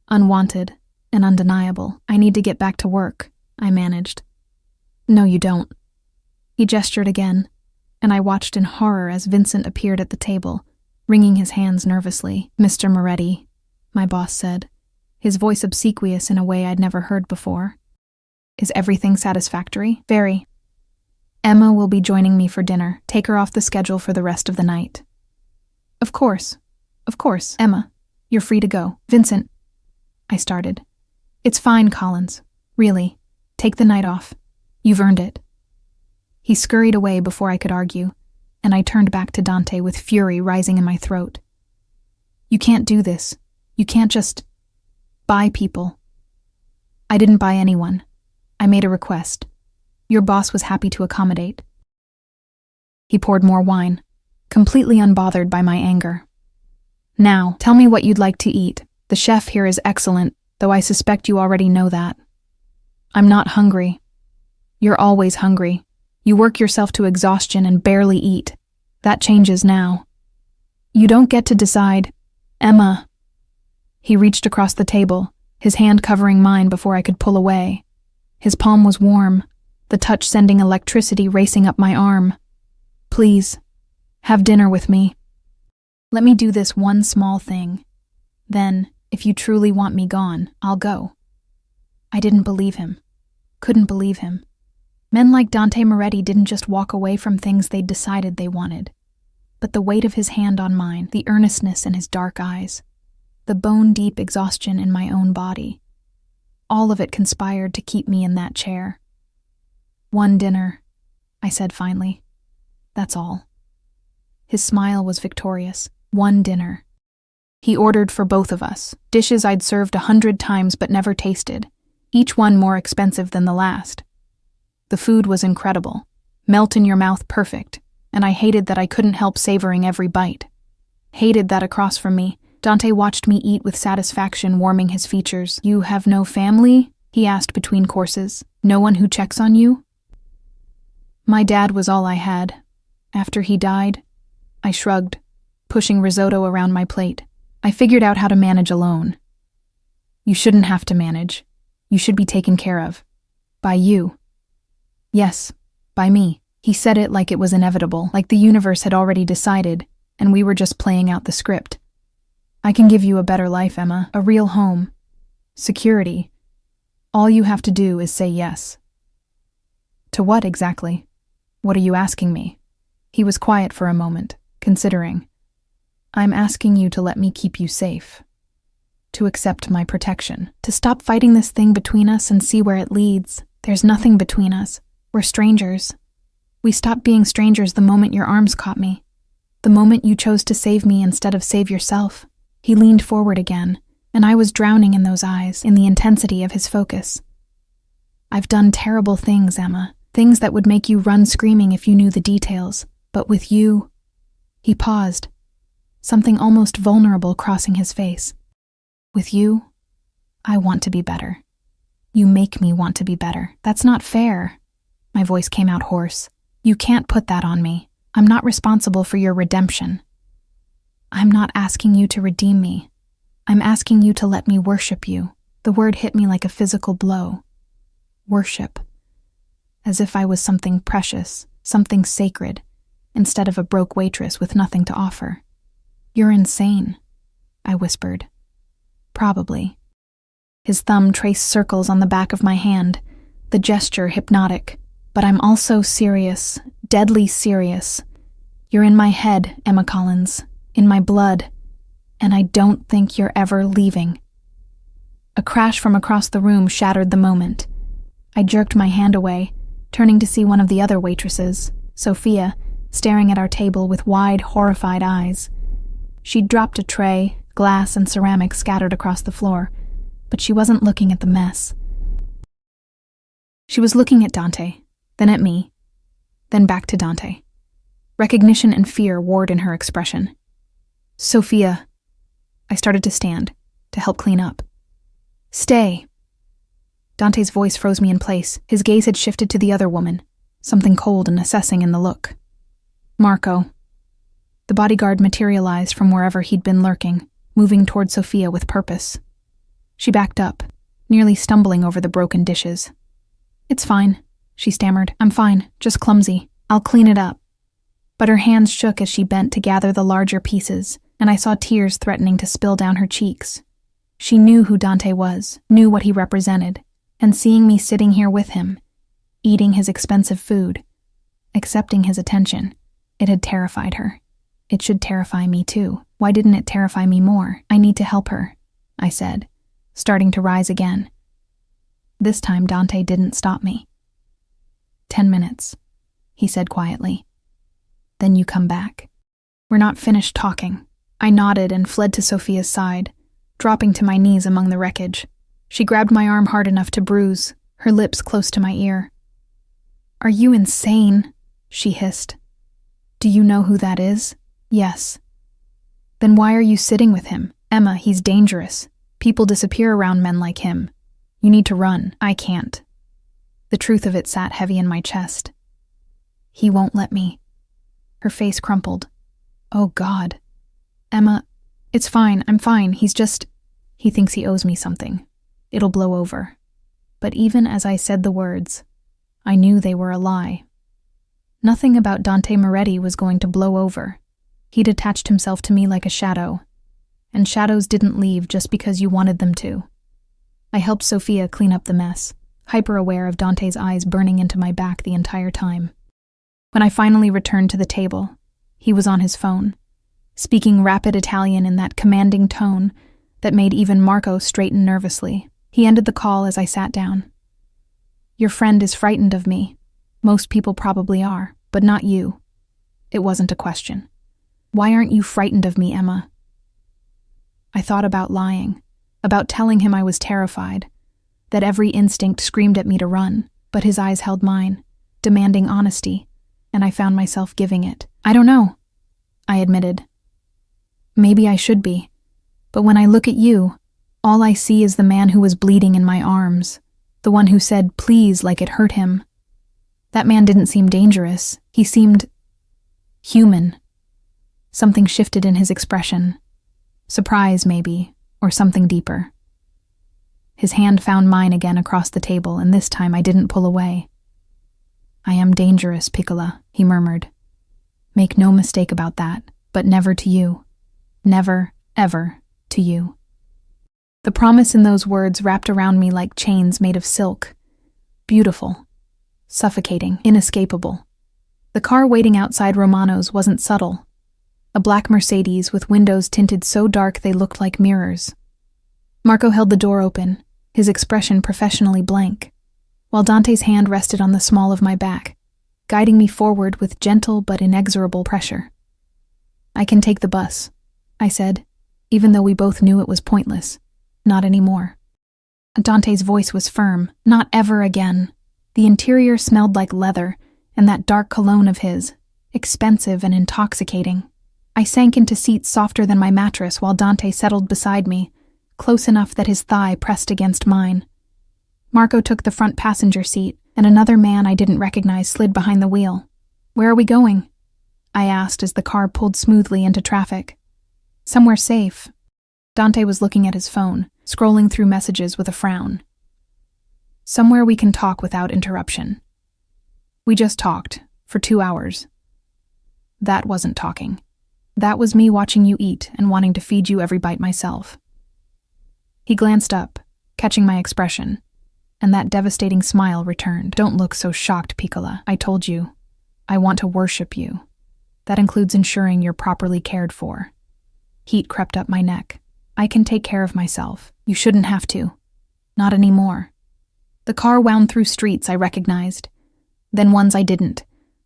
Unwanted and undeniable. I need to get back to work, I managed. No, you don't. He gestured again, and I watched in horror as Vincent appeared at the table, wringing his hands nervously. "Mr. Moretti," my boss said, his voice obsequious in a way I'd never heard before. "Is everything satisfactory?" "Very. Emma will be joining me for dinner. Take her off the schedule for the rest of the night." Of course, Emma. You're free to go." "Vincent," I started. "It's fine, Collins. Really. Take the night off. You've earned it." He scurried away before I could argue, and I turned back to Dante with fury rising in my throat. "You can't do this. You can't just buy people." "I didn't buy anyone. I made a request. Your boss was happy to accommodate." He poured more wine, completely unbothered by my anger. "Now, tell me what you'd like to eat. The chef here is excellent, though I suspect you already know that." "I'm not hungry." "You're always hungry. You work yourself to exhaustion and barely eat. That changes now." "You don't get to decide." "Emma." He reached across the table, his hand covering mine before I could pull away. His palm was warm, the touch sending electricity racing up my arm. "Please, have dinner with me. Let me do this one small thing. Then, if you truly want me gone, I'll go." I didn't believe him. Couldn't believe him. Men like Dante Moretti didn't just walk away from things they'd decided they wanted. But the weight of his hand on mine, the earnestness in his dark eyes, the bone-deep exhaustion in my own body, all of it conspired to keep me in that chair. "One dinner," I said finally. "That's all." His smile was victorious. One dinner. He ordered for both of us, dishes I'd served 100 times but never tasted, each one more expensive than the last. The food was incredible, melt-in-your-mouth perfect, and I hated that I couldn't help savoring every bite. Hated that across from me, Dante watched me eat with satisfaction, warming his features. "You have no family?" he asked between courses. "No one who checks on you?" "My dad was all I had. After he died," I shrugged, pushing risotto around my plate. "I figured out how to manage alone." "You shouldn't have to manage. You should be taken care of. By you." "Yes, by me." He said it like it was inevitable, like the universe had already decided, and we were just playing out the script. "I can give you a better life, Emma, a real home. Security. All you have to do is say yes." "To what exactly? What are you asking me?" He was quiet for a moment, considering. "I'm asking you to let me keep you safe. To accept my protection. To stop fighting this thing between us and see where it leads. There's nothing between us. We're strangers. We stopped being strangers the moment your arms caught me. The moment you chose to save me instead of save yourself." He leaned forward again, and I was drowning in those eyes, in the intensity of his focus. "I've done terrible things, Emma. Things that would make you run screaming if you knew the details. But with you..." He paused, something almost vulnerable crossing his face. "With you, I want to be better. You make me want to be better. That's not fair." My voice came out hoarse. "You can't put that on me. I'm not responsible for your redemption. I'm not asking you to redeem me. I'm asking you to let me worship you." The word hit me like a physical blow. Worship. As if I was something precious, something sacred, instead of a broke waitress with nothing to offer. "You're insane," I whispered. "Probably." His thumb traced circles on the back of my hand, the gesture hypnotic. "But I'm also serious, deadly serious. You're in my head, Emma Collins, in my blood, and I don't think you're ever leaving." A crash from across the room shattered the moment. I jerked my hand away, turning to see one of the other waitresses, Sophia, staring at our table with wide, horrified eyes. She'd dropped a tray, glass and ceramic scattered across the floor, but she wasn't looking at the mess. She was looking at Dante, then at me, then back to Dante. Recognition and fear warred in her expression. "Sophia." I started to stand, to help clean up. "Stay." Dante's voice froze me in place. His gaze had shifted to the other woman, something cold and assessing in the look. "Marco." The bodyguard materialized from wherever he'd been lurking, moving toward Sophia with purpose. She backed up, nearly stumbling over the broken dishes. "It's fine," she stammered. "I'm fine, just clumsy." I'll clean it up. But her hands shook as she bent to gather the larger pieces, and I saw tears threatening to spill down her cheeks. She knew who Dante was, knew what he represented, and seeing me sitting here with him, eating his expensive food, accepting his attention, it had terrified her. It should terrify me too. Why didn't it terrify me more? I need to help her, I said, starting to rise again. This time Dante didn't stop me. 10 minutes, he said quietly. Then you come back. We're not finished talking. I nodded and fled to Sophia's side, dropping to my knees among the wreckage. She grabbed my arm hard enough to bruise, her lips close to my ear. Are you insane? She hissed. Do you know who that is? Yes. Then why are you sitting with him? Emma, he's dangerous. People disappear around men like him. You need to run. I can't. The truth of it sat heavy in my chest. He won't let me. Her face crumpled. Oh, God. Emma, it's fine. I'm fine. He thinks he owes me something. It'll blow over. But even as I said the words, I knew they were a lie. Nothing about Dante Moretti was going to blow over. He'd attached himself to me like a shadow, and shadows didn't leave just because you wanted them to. I helped Sophia clean up the mess, hyper-aware of Dante's eyes burning into my back the entire time. When I finally returned to the table, he was on his phone, speaking rapid Italian in that commanding tone that made even Marco straighten nervously. He ended the call as I sat down. Your friend is frightened of me. Most people probably are, but not you. It wasn't a question. Why aren't you frightened of me, Emma? I thought about lying, about telling him I was terrified, that every instinct screamed at me to run, but his eyes held mine, demanding honesty, and I found myself giving it. I don't know, I admitted. Maybe I should be, but when I look at you, all I see is the man who was bleeding in my arms, the one who said please like it hurt him. That man didn't seem dangerous. He seemed human. Something shifted in his expression. Surprise, maybe, or something deeper. His hand found mine again across the table, and this time I didn't pull away. I am dangerous, Piccola, he murmured. Make no mistake about that, but never to you. Never, ever, to you. The promise in those words wrapped around me like chains made of silk. Beautiful. Suffocating, inescapable. The car waiting outside Romano's wasn't subtle. A black Mercedes with windows tinted so dark they looked like mirrors. Marco held the door open, his expression professionally blank, while Dante's hand rested on the small of my back, guiding me forward with gentle but inexorable pressure. I can take the bus, I said, even though we both knew it was pointless. Not anymore. Dante's voice was firm. Not ever again. The interior smelled like leather, and that dark cologne of his, expensive and intoxicating. I sank into seats softer than my mattress while Dante settled beside me, close enough that his thigh pressed against mine. Marco took the front passenger seat, and another man I didn't recognize slid behind the wheel. Where are we going? I asked as the car pulled smoothly into traffic. Somewhere safe. Dante was looking at his phone, scrolling through messages with a frown. Somewhere we can talk without interruption. We just talked, for 2 hours. That wasn't talking. That was me watching you eat and wanting to feed you every bite myself. He glanced up, catching my expression, and that devastating smile returned. Don't look so shocked, Piccola. I told you. I want to worship you. That includes ensuring you're properly cared for. Heat crept up my neck. I can take care of myself. You shouldn't have to. Not anymore. The car wound through streets I recognized, then ones I didn't,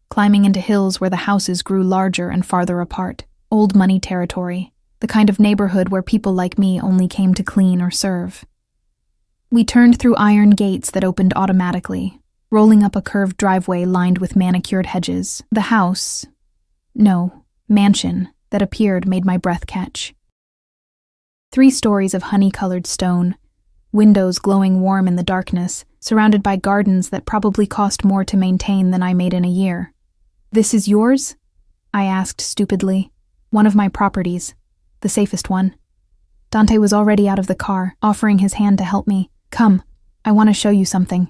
climbing into hills where the houses grew larger and farther apart. Old money territory, the kind of neighborhood where people like me only came to clean or serve. We turned through iron gates that opened automatically, rolling up a curved driveway lined with manicured hedges. The mansion that appeared made my breath catch. 3 stories of honey-colored stone, windows glowing warm in the darkness, surrounded by gardens that probably cost more to maintain than I made in a year. This is yours? I asked stupidly. One of my properties. The safest one. Dante was already out of the car, offering his hand to help me. Come, I want to show you something.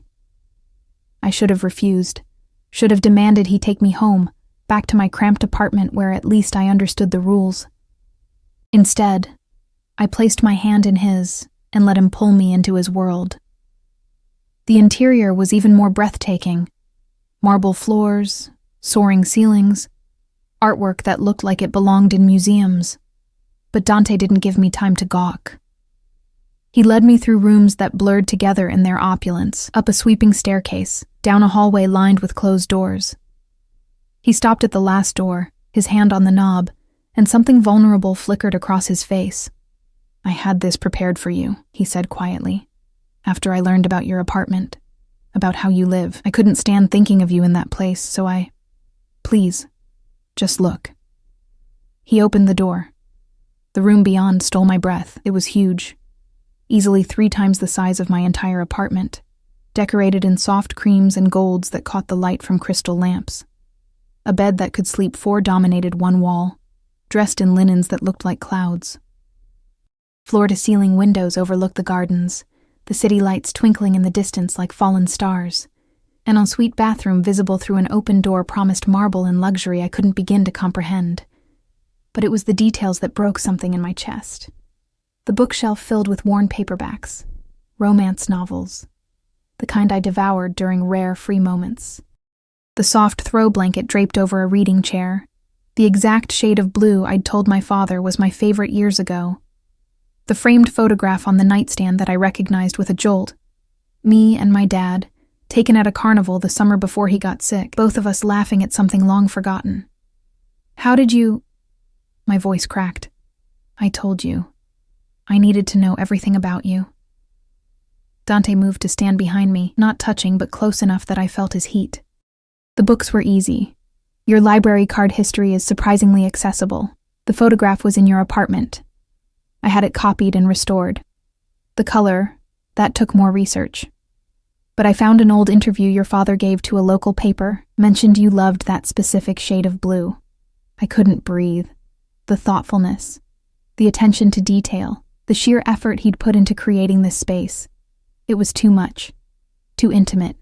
I should have refused. Should have demanded he take me home, back to my cramped apartment where at least I understood the rules. Instead, I placed my hand in his and let him pull me into his world. The interior was even more breathtaking. Marble floors, soaring ceilings, artwork that looked like it belonged in museums. But Dante didn't give me time to gawk. He led me through rooms that blurred together in their opulence, up a sweeping staircase, down a hallway lined with closed doors. He stopped at the last door, his hand on the knob, and something vulnerable flickered across his face. "I had this prepared for you," he said quietly. "After I learned about your apartment, about how you live, I couldn't stand thinking of you in that place, so Please, just look." He opened the door. The room beyond stole my breath. It was huge, easily 3 times the size of my entire apartment, decorated in soft creams and golds that caught the light from crystal lamps. A bed that could sleep 4 dominated one wall, dressed in linens that looked like clouds. Floor-to-ceiling windows overlooked the gardens, the city lights twinkling in the distance like fallen stars. An ensuite bathroom visible through an open door promised marble and luxury I couldn't begin to comprehend. But it was the details that broke something in my chest. The bookshelf filled with worn paperbacks, romance novels, the kind I devoured during rare free moments. The soft throw blanket draped over a reading chair, the exact shade of blue I'd told my father was my favorite years ago. The framed photograph on the nightstand that I recognized with a jolt. Me and my dad, taken at a carnival the summer before he got sick, both of us laughing at something long forgotten. "How did you—" My voice cracked. "I told you. I needed to know everything about you." Dante moved to stand behind me, not touching but close enough that I felt his heat. "The books were easy. Your library card history is surprisingly accessible. The photograph was in your apartment. I had it copied and restored. The color, that took more research. But I found an old interview your father gave to a local paper, mentioned you loved that specific shade of blue. I couldn't breathe. The thoughtfulness, the attention to detail, the sheer effort he'd put into creating this space. It was too much, too intimate,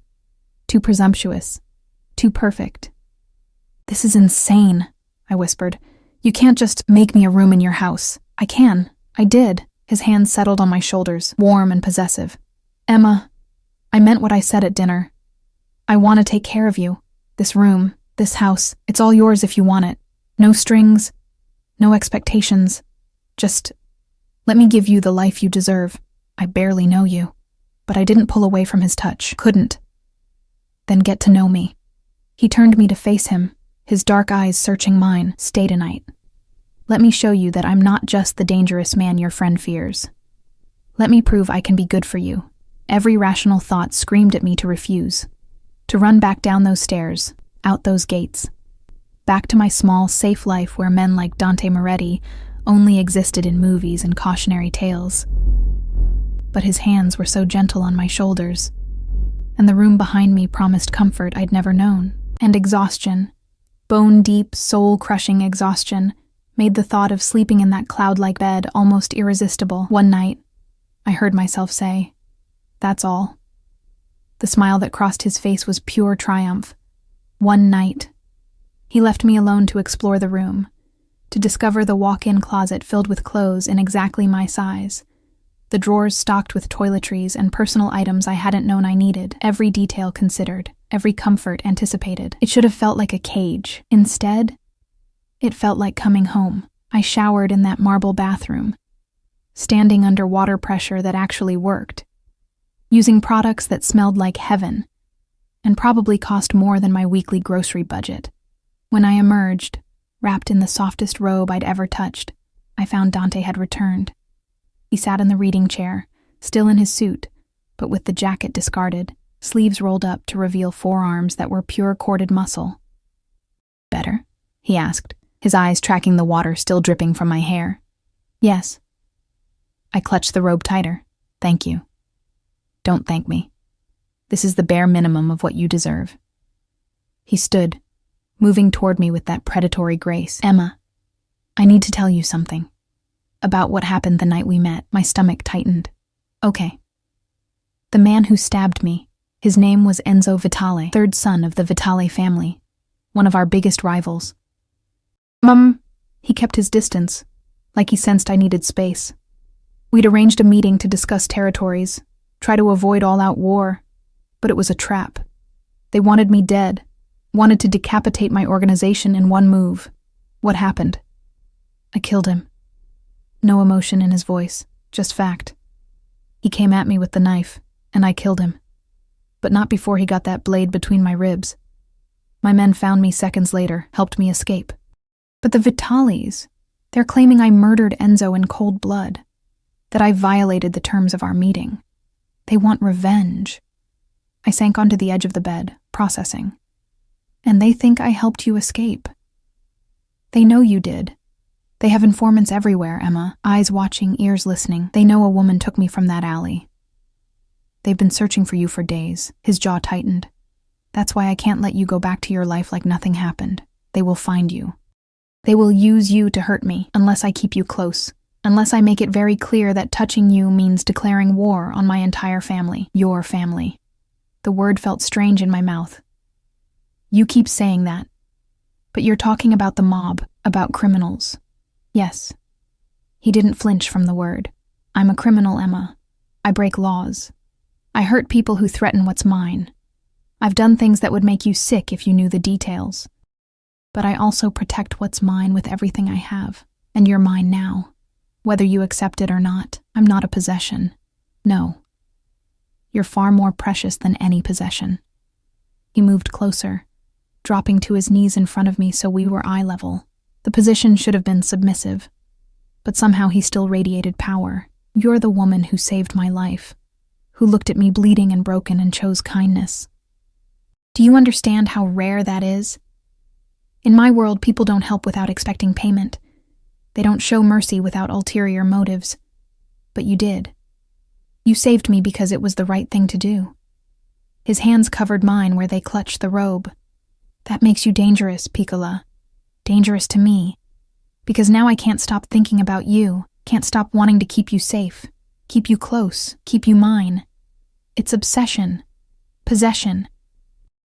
too presumptuous, too perfect. "This is insane," I whispered. "You can't just make me a room in your house." "I can. I did." His hands settled on my shoulders, warm and possessive. "Emma, I meant what I said at dinner. I want to take care of you. This room, this house, it's all yours if you want it. No strings, no expectations. Just let me give you the life you deserve. I barely know you." But I didn't pull away from his touch. Couldn't. "Then get to know me." He turned me to face him, his dark eyes searching mine. "Stay tonight. Let me show you that I'm not just the dangerous man your friend fears. Let me prove I can be good for you." Every rational thought screamed at me to refuse, to run back down those stairs, out those gates, back to my small, safe life where men like Dante Moretti only existed in movies and cautionary tales. But his hands were so gentle on my shoulders, and the room behind me promised comfort I'd never known. And exhaustion, bone-deep, soul-crushing exhaustion, made the thought of sleeping in that cloud-like bed almost irresistible. One night, I heard myself say, "That's all." The smile that crossed his face was pure triumph. One night. He left me alone to explore the room, to discover the walk-in closet filled with clothes in exactly my size, the drawers stocked with toiletries and personal items I hadn't known I needed, every detail considered, every comfort anticipated. It should have felt like a cage. Instead, it felt like coming home. I showered in that marble bathroom, standing under water pressure that actually worked, using products that smelled like heaven, and probably cost more than my weekly grocery budget. When I emerged, wrapped in the softest robe I'd ever touched, I found Dante had returned. He sat in the reading chair, still in his suit, but with the jacket discarded, sleeves rolled up to reveal forearms that were pure corded muscle. "Better?" he asked, his eyes tracking the water still dripping from my hair. "Yes." I clutched the robe tighter. "Thank you." "Don't thank me. This is the bare minimum of what you deserve." He stood, moving toward me with that predatory grace. "Emma, I need to tell you something. About what happened the night we met." My stomach tightened. "Okay." "The man who stabbed me, His name was Enzo Vitale, third son of the Vitale family, one of our biggest rivals. He kept his distance, like he sensed I needed space. We'd arranged a meeting to discuss territories, try to avoid all-out war, but it was a trap. They wanted me dead, wanted to decapitate my organization in one move. What happened? I killed him. No emotion in his voice, just fact. He came at me with the knife, and I killed him. But not before he got that blade between my ribs. My men found me seconds later, helped me escape. But the Vitales, they're claiming I murdered Enzo in cold blood, that I violated the terms of our meeting. They want revenge. I sank onto the edge of the bed, processing. And they think I helped you escape. They know you did. They have informants everywhere, Emma, eyes watching, ears listening. They know a woman took me from that alley. They've been searching for you for days. His jaw tightened. That's why I can't let you go back to your life like nothing happened. They will find you. They will use you to hurt me, unless I keep you close. Unless I make it very clear that touching you means declaring war on my entire family. Your family. The word felt strange in my mouth. You keep saying that. But you're talking about the mob, about criminals. Yes. He didn't flinch from the word. I'm a criminal, Emma. I break laws. I hurt people who threaten what's mine. I've done things that would make you sick if you knew the details. But I also protect what's mine with everything I have, and you're mine now. Whether you accept it or not, I'm not a possession. No. You're far more precious than any possession. He moved closer, dropping to his knees in front of me so we were eye level. The position should have been submissive, but somehow he still radiated power. You're the woman who saved my life, who looked at me bleeding and broken and chose kindness. Do you understand how rare that is? In my world, people don't help without expecting payment. They don't show mercy without ulterior motives. But you did. You saved me because it was the right thing to do. His hands covered mine where they clutched the robe. That makes you dangerous, Piccola. Dangerous to me. Because now I can't stop thinking about you, can't stop wanting to keep you safe, keep you close, keep you mine. It's obsession. Possession.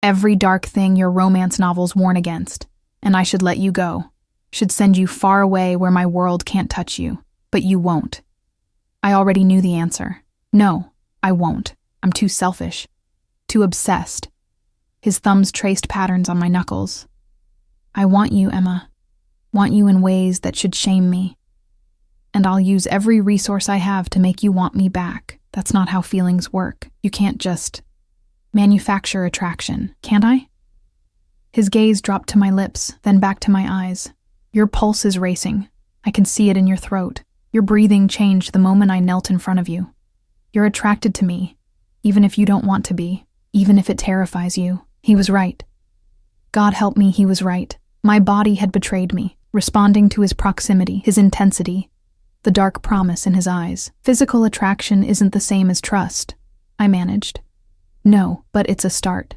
Every dark thing your romance novels warn against. And I should let you go. Should send you far away where my world can't touch you. But you won't. I already knew the answer. No, I won't. I'm too selfish. Too obsessed. His thumbs traced patterns on my knuckles. I want you, Emma. Want you in ways that should shame me. And I'll use every resource I have to make you want me back. That's not how feelings work. You can't just manufacture attraction, can't I? His gaze dropped to my lips, then back to my eyes. Your pulse is racing. I can see it in your throat. Your breathing changed the moment I knelt in front of you. You're attracted to me, even if you don't want to be, even if it terrifies you. He was right. God help me, he was right. My body had betrayed me, responding to his proximity, his intensity, the dark promise in his eyes. Physical attraction isn't the same as trust, I managed. No, but it's a start.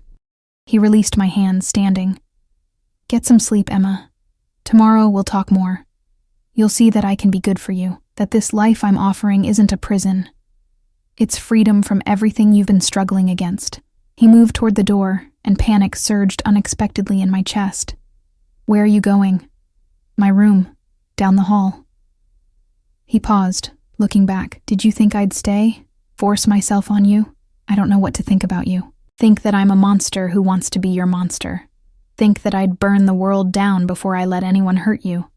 He released my hand, standing. Get some sleep, Emma. Tomorrow we'll talk more. You'll see that I can be good for you, that this life I'm offering isn't a prison. It's freedom from everything you've been struggling against. He moved toward the door, and panic surged unexpectedly in my chest. Where are you going? My room, down the hall. He paused, looking back. Did you think I'd stay? Force myself on you? I don't know what to think about you. Think that I'm a monster who wants to be your monster. Think that I'd burn the world down before I let anyone hurt you.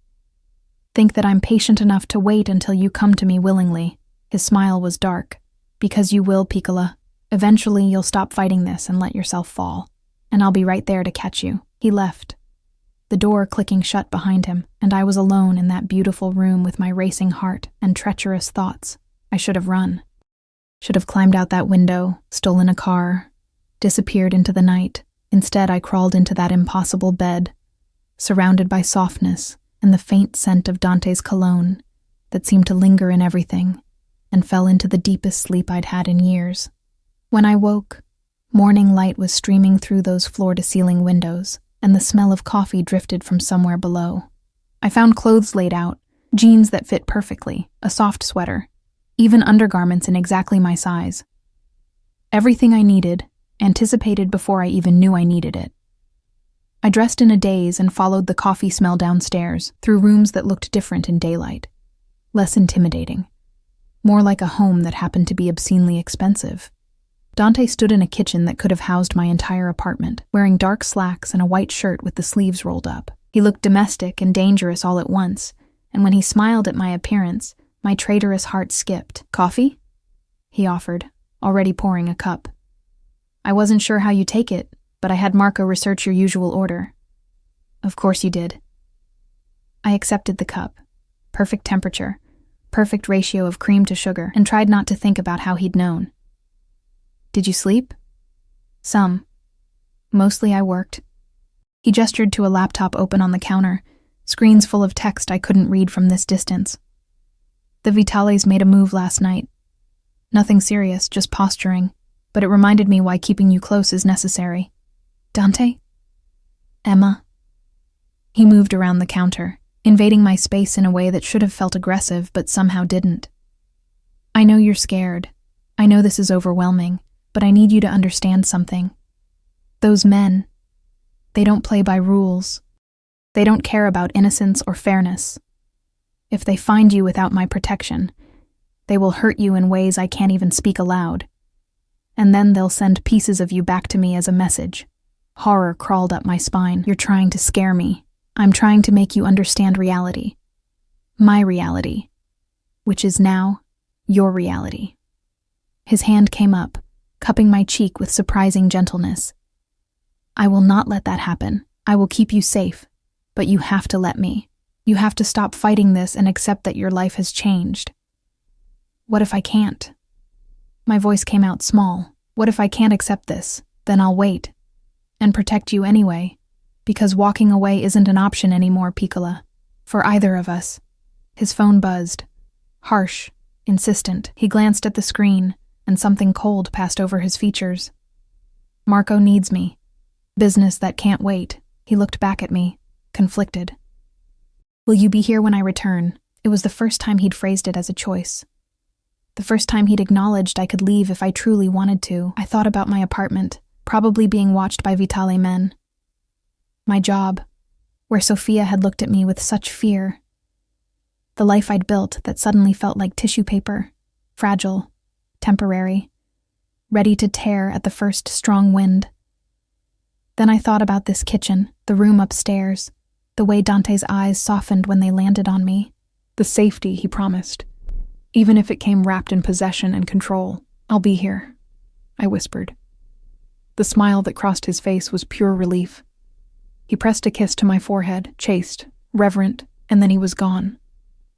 Think that I'm patient enough to wait until you come to me willingly. His smile was dark. Because you will, Piccola. Eventually you'll stop fighting this and let yourself fall. And I'll be right there to catch you. He left, the door clicking shut behind him, and I was alone in that beautiful room with my racing heart and treacherous thoughts. I should have run. Should have climbed out that window, stolen a car, disappeared into the night. Instead, I crawled into that impossible bed, surrounded by softness and the faint scent of Dante's cologne that seemed to linger in everything, and fell into the deepest sleep I'd had in years. When I woke, morning light was streaming through those floor-to-ceiling windows, and the smell of coffee drifted from somewhere below. I found clothes laid out, jeans that fit perfectly, a soft sweater, even undergarments in exactly my size. Everything I needed, anticipated before I even knew I needed it. I dressed in a daze and followed the coffee smell downstairs, through rooms that looked different in daylight. Less intimidating. More like a home that happened to be obscenely expensive. Dante stood in a kitchen that could have housed my entire apartment, wearing dark slacks and a white shirt with the sleeves rolled up. He looked domestic and dangerous all at once, and when he smiled at my appearance, my traitorous heart skipped. "Coffee?" he offered, already pouring a cup. "I wasn't sure how you take it, but I had Marco research your usual order." "Of course you did." I accepted the cup. Perfect temperature, perfect ratio of cream to sugar, and tried not to think about how he'd known. "Did you sleep?" "Some. Mostly I worked." He gestured to a laptop open on the counter, screens full of text I couldn't read from this distance. "The Vitales made a move last night. Nothing serious, just posturing, but it reminded me why keeping you close is necessary." "Dante?" "Emma?" He moved around the counter, invading my space in a way that should have felt aggressive but somehow didn't. "I know you're scared. I know this is overwhelming, but I need you to understand something. Those men, they don't play by rules. They don't care about innocence or fairness. If they find you without my protection, they will hurt you in ways I can't even speak aloud. And then they'll send pieces of you back to me as a message." Horror crawled up my spine. "You're trying to scare me. I'm trying to make you understand reality. My reality, which is now your reality." His hand came up, cupping my cheek with surprising gentleness. "I will not let that happen. I will keep you safe, but you have to let me. You have to stop fighting this and accept that your life has changed." "What if I can't?" My voice came out small. "What if I can't accept this? Then I'll wait. And protect you anyway. Because walking away isn't an option anymore, Piccola. For either of us." His phone buzzed. Harsh, insistent. He glanced at the screen, and something cold passed over his features. "Marco needs me. Business that can't wait." He looked back at me, conflicted. "Will you be here when I return?" It was the first time he'd phrased it as a choice. The first time he'd acknowledged I could leave if I truly wanted to. I thought about my apartment, probably being watched by Vitale men. My job, where Sophia had looked at me with such fear. The life I'd built that suddenly felt like tissue paper, fragile, temporary, ready to tear at the first strong wind. Then I thought about this kitchen, the room upstairs, the way Dante's eyes softened when they landed on me. The safety he promised. Even if it came wrapped in possession and control. "I'll be here," I whispered. The smile that crossed his face was pure relief. He pressed a kiss to my forehead, chaste, reverent, and then he was gone.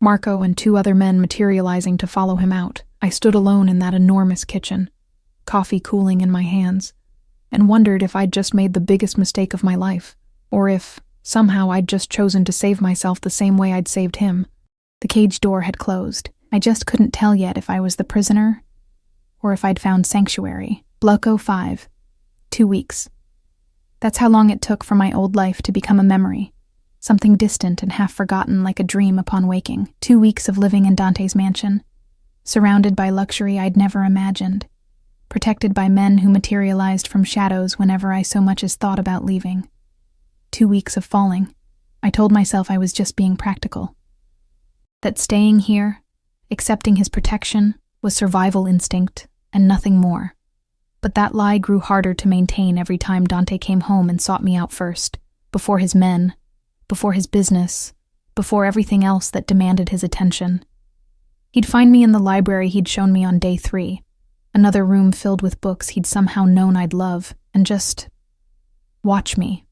Marco and 2 other men materializing to follow him out. I stood alone in that enormous kitchen, coffee cooling in my hands, and wondered if I'd just made the biggest mistake of my life, or if, somehow, I'd just chosen to save myself the same way I'd saved him. The cage door had closed. I just couldn't tell yet if I was the prisoner, or if I'd found sanctuary. Blocko 5. 2 weeks. That's how long it took for my old life to become a memory, something distant and half-forgotten like a dream upon waking. 2 weeks of living in Dante's mansion, surrounded by luxury I'd never imagined, protected by men who materialized from shadows whenever I so much as thought about leaving. 2 weeks of falling. I told myself I was just being practical. That staying here, accepting his protection, was survival instinct and nothing more. But that lie grew harder to maintain every time Dante came home and sought me out first, before his men, before his business, before everything else that demanded his attention. He'd find me in the library he'd shown me on day 3, another room filled with books he'd somehow known I'd love, and just watch me.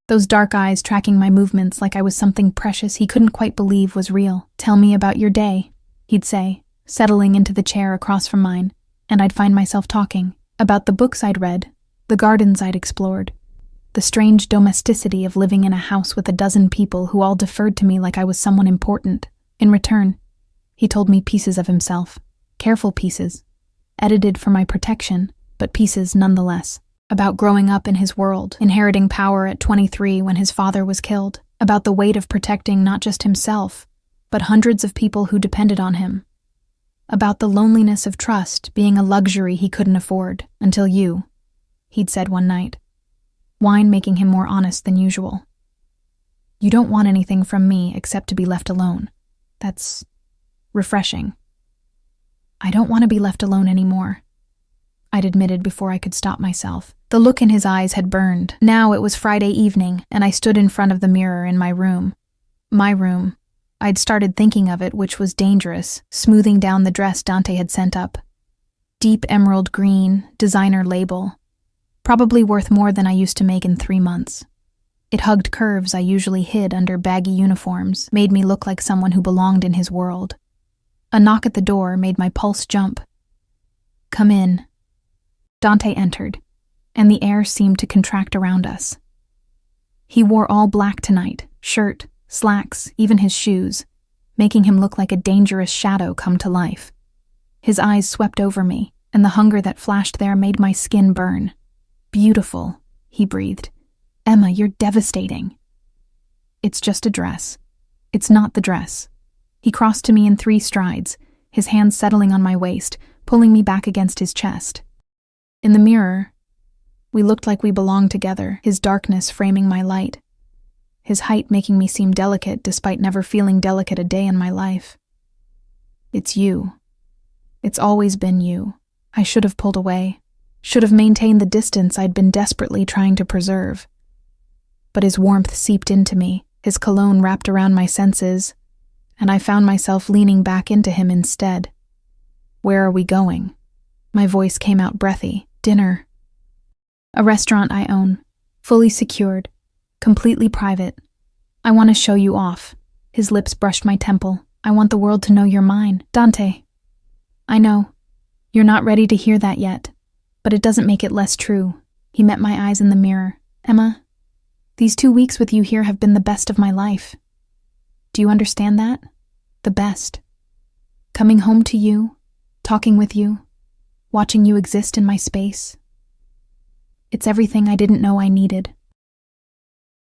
Those dark eyes tracking my movements like I was something precious he couldn't quite believe was real. "Tell me about your day," he'd say, settling into the chair across from mine, and I'd find myself talking. About the books I'd read, the gardens I'd explored, the strange domesticity of living in a house with a dozen people who all deferred to me like I was someone important. In return, he told me pieces of himself, careful pieces, edited for my protection, but pieces nonetheless. About growing up in his world, inheriting power at 23 when his father was killed, about the weight of protecting not just himself, but hundreds of people who depended on him. About the loneliness of trust being a luxury he couldn't afford, until you, he'd said one night, wine making him more honest than usual. You don't want anything from me except to be left alone. That's refreshing. I don't want to be left alone anymore, I'd admitted before I could stop myself. The look in his eyes had burned. Now it was Friday evening, and I stood in front of the mirror in my room. My room. I'd started thinking of it, which was dangerous, smoothing down the dress Dante had sent up. Deep emerald green, designer label. Probably worth more than I used to make in 3 months. It hugged curves I usually hid under baggy uniforms, made me look like someone who belonged in his world. A knock at the door made my pulse jump. Come in. Dante entered, and the air seemed to contract around us. He wore all black tonight, shirt, slacks, even his shoes, making him look like a dangerous shadow come to life. His eyes swept over me, and the hunger that flashed there made my skin burn. Beautiful, he breathed. Emma, you're devastating. It's just a dress. It's not the dress. He crossed to me in 3 strides, his hands settling on my waist, pulling me back against his chest. In the mirror, we looked like we belonged together, his darkness framing my light, his height making me seem delicate despite never feeling delicate a day in my life. It's you. It's always been you. I should have pulled away, should have maintained the distance I'd been desperately trying to preserve. But his warmth seeped into me, his cologne wrapped around my senses, and I found myself leaning back into him instead. Where are we going? My voice came out breathy. Dinner. A restaurant I own, fully secured, completely private. I want to show you off. His lips brushed my temple. I want the world to know you're mine. Dante. I know. You're not ready to hear that yet, but it doesn't make it less true. He met my eyes in the mirror. Emma, these 2 weeks with you here have been the best of my life. Do you understand that? The best. Coming home to you, talking with you, watching you exist in my space. It's everything I didn't know I needed.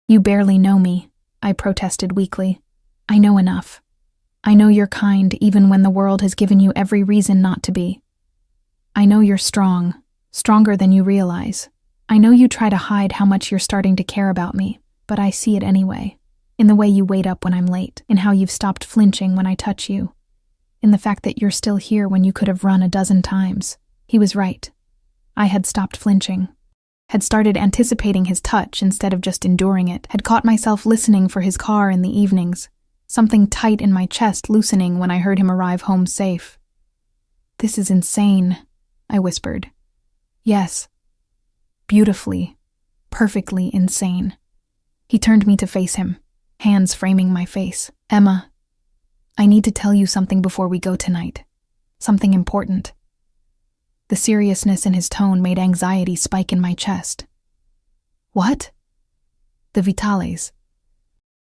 You barely know me, I protested weakly. I know enough. I know you're kind even when the world has given you every reason not to be. I know you're strong, stronger than you realize. I know you try to hide how much you're starting to care about me, but I see it anyway. In the way you wait up when I'm late, in how you've stopped flinching when I touch you, in the fact that you're still here when you could have run a dozen times. He was right. I had stopped flinching, had started anticipating his touch instead of just enduring it, had caught myself listening for his car in the evenings, something tight in my chest loosening when I heard him arrive home safe. This is insane, I whispered. Yes. Beautifully, perfectly insane. He turned me to face him, hands framing my face. Emma, I need to tell you something before we go tonight. Something important. The seriousness in his tone made anxiety spike in my chest. What? The Vitales.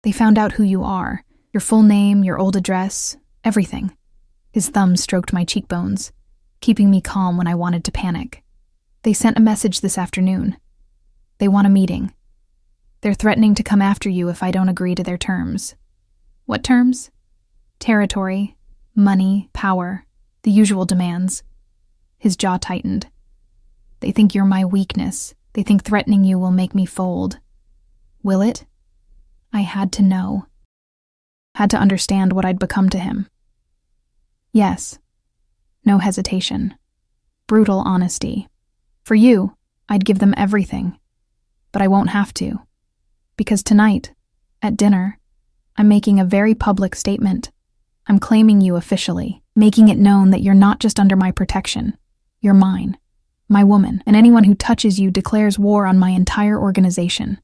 They found out who you are, your full name, your old address, everything. His thumb stroked my cheekbones, keeping me calm when I wanted to panic. They sent a message this afternoon. They want a meeting. They're threatening to come after you if I don't agree to their terms. What terms? Territory, money, power, the usual demands. His jaw tightened. They think you're my weakness. They think threatening you will make me fold. Will it? I had to know. Had to understand what I'd become to him. Yes. No hesitation. Brutal honesty. For you, I'd give them everything. But I won't have to. Because tonight, at dinner, I'm making a very public statement. I'm claiming you officially, making it known that you're not just under my protection. You're mine, my woman, and anyone who touches you declares war on my entire organization.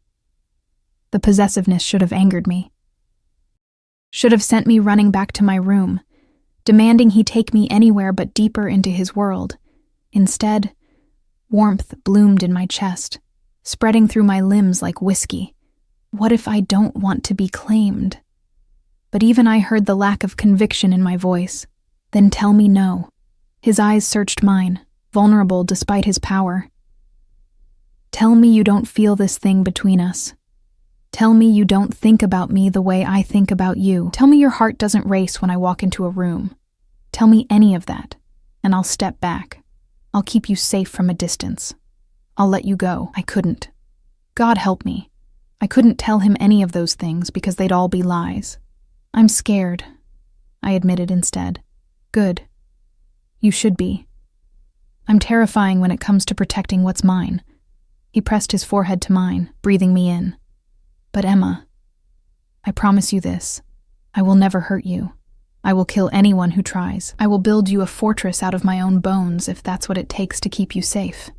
The possessiveness should have angered me. Should have sent me running back to my room, demanding he take me anywhere but deeper into his world. Instead, warmth bloomed in my chest, spreading through my limbs like whiskey. What if I don't want to be claimed? But even I heard the lack of conviction in my voice. Then tell me no. His eyes searched mine, vulnerable despite his power. Tell me you don't feel this thing between us. Tell me you don't think about me the way I think about you. Tell me your heart doesn't race when I walk into a room. Tell me any of that, and I'll step back. I'll keep you safe from a distance. I'll let you go. I couldn't. God help me. I couldn't tell him any of those things because they'd all be lies. I'm scared, I admitted instead. Good. You should be. I'm terrifying when it comes to protecting what's mine. He pressed his forehead to mine, breathing me in. But Emma, I promise you this. I will never hurt you. I will kill anyone who tries. I will build you a fortress out of my own bones if that's what it takes to keep you safe.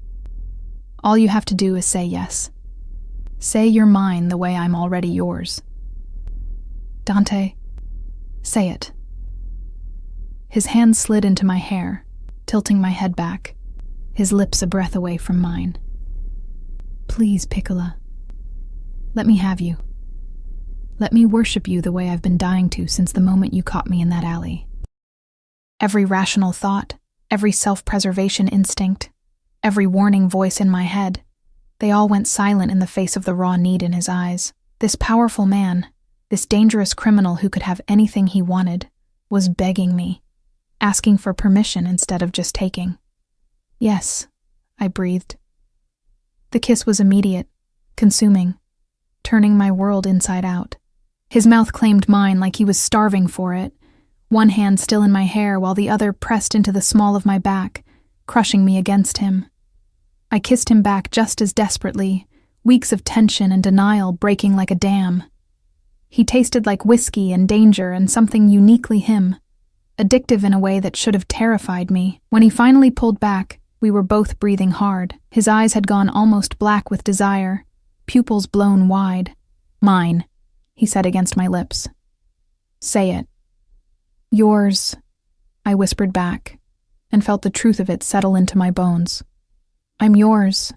All you have to do is say yes. Say you're mine the way I'm already yours. Dante, say it. His hand slid into my hair, tilting my head back, his lips a breath away from mine. Please, Piccola. Let me have you. Let me worship you the way I've been dying to since the moment you caught me in that alley. Every rational thought, every self-preservation instinct, every warning voice in my head, they all went silent in the face of the raw need in his eyes. This powerful man, this dangerous criminal who could have anything he wanted, was begging me, asking for permission instead of just taking. Yes, I breathed. The kiss was immediate, consuming, turning my world inside out. His mouth claimed mine like he was starving for it, one hand still in my hair while the other pressed into the small of my back, crushing me against him. I kissed him back just as desperately, weeks of tension and denial breaking like a dam. He tasted like whiskey and danger and something uniquely him, addictive in a way that should have terrified me. When he finally pulled back, we were both breathing hard. His eyes had gone almost black with desire, pupils blown wide. Mine, he said against my lips. Say it. Yours, I whispered back, and felt the truth of it settle into my bones. I'm yours.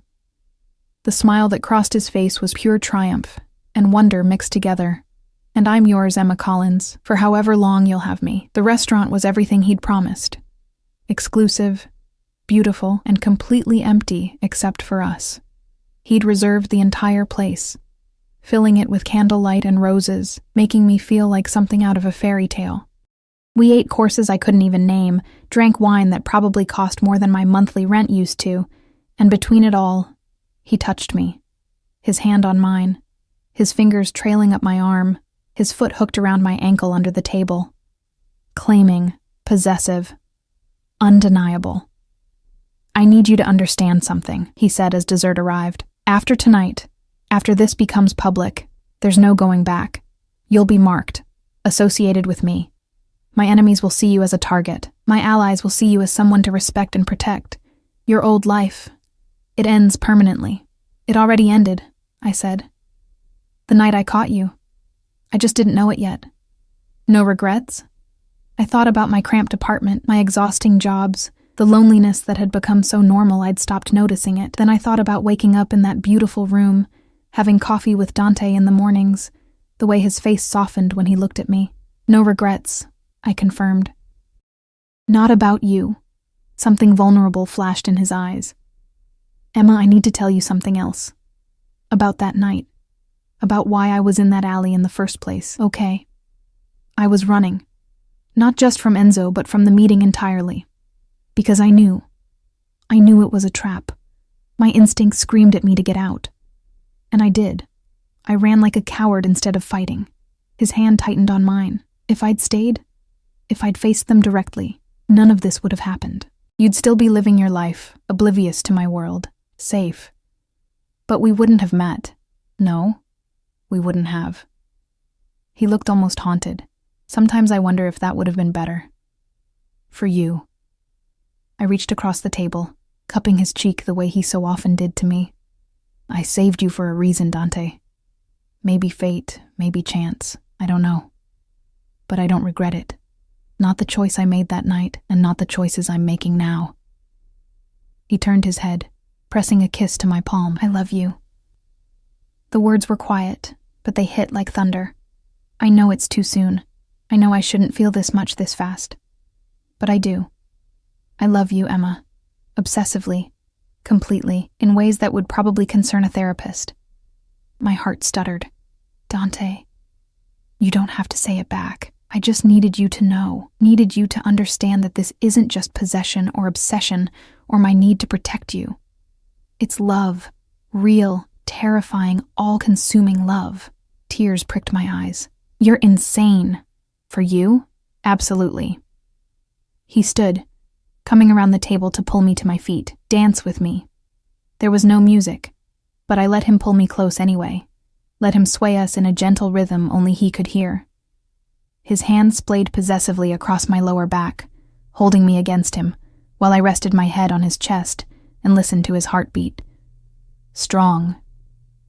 The smile that crossed his face was pure triumph and wonder mixed together. And I'm yours, Emma Collins, for however long you'll have me. The restaurant was everything he'd promised. Exclusive, beautiful, and completely empty except for us. He'd reserved the entire place, filling it with candlelight and roses, making me feel like something out of a fairy tale. We ate courses I couldn't even name, drank wine that probably cost more than my monthly rent used to, and between it all, he touched me, his hand on mine, his fingers trailing up my arm, his foot hooked around my ankle under the table. Claiming, possessive, undeniable. I need you to understand something, he said as dessert arrived. After tonight, after this becomes public, there's no going back. You'll be marked, associated with me. My enemies will see you as a target. My allies will see you as someone to respect and protect. Your old life, it ends permanently. It already ended, I said. The night I caught you. I just didn't know it yet. No regrets? I thought about my cramped apartment, my exhausting jobs, the loneliness that had become so normal I'd stopped noticing it. Then I thought about waking up in that beautiful room, having coffee with Dante in the mornings, the way his face softened when he looked at me. No regrets, I confirmed. Not about you. Something vulnerable flashed in his eyes. Emma, I need to tell you something else. About that night. About why I was in that alley in the first place, okay? I was running. Not just from Enzo, but from the meeting entirely. Because I knew it was a trap. My instincts screamed at me to get out. And I did. I ran like a coward instead of fighting. His hand tightened on mine. If I'd stayed, if I'd faced them directly, none of this would have happened. You'd still be living your life, oblivious to my world, safe. But we wouldn't have met. No, we wouldn't have. He looked almost haunted. Sometimes I wonder if that would have been better. For you. I reached across the table, cupping his cheek the way he so often did to me. I saved you for a reason, Dante. Maybe fate, maybe chance, I don't know. But I don't regret it. Not the choice I made that night, and not the choices I'm making now. He turned his head, pressing a kiss to my palm. I love you. The words were quiet, but they hit like thunder. I know it's too soon. I know I shouldn't feel this much this fast. But I do. I love you, Emma. Obsessively. Completely. In ways that would probably concern a therapist. My heart stuttered. Dante, you don't have to say it back. I just needed you to know. Needed you to understand that this isn't just possession or obsession or my need to protect you. It's love. Real, terrifying, all-consuming love. Tears pricked my eyes. You're insane. For you? Absolutely. He stood, coming around the table to pull me to my feet. Dance with me. There was no music, but I let him pull me close anyway. Let him sway us in a gentle rhythm only he could hear. His hand splayed possessively across my lower back, holding me against him, while I rested my head on his chest and listened to his heartbeat. Strong,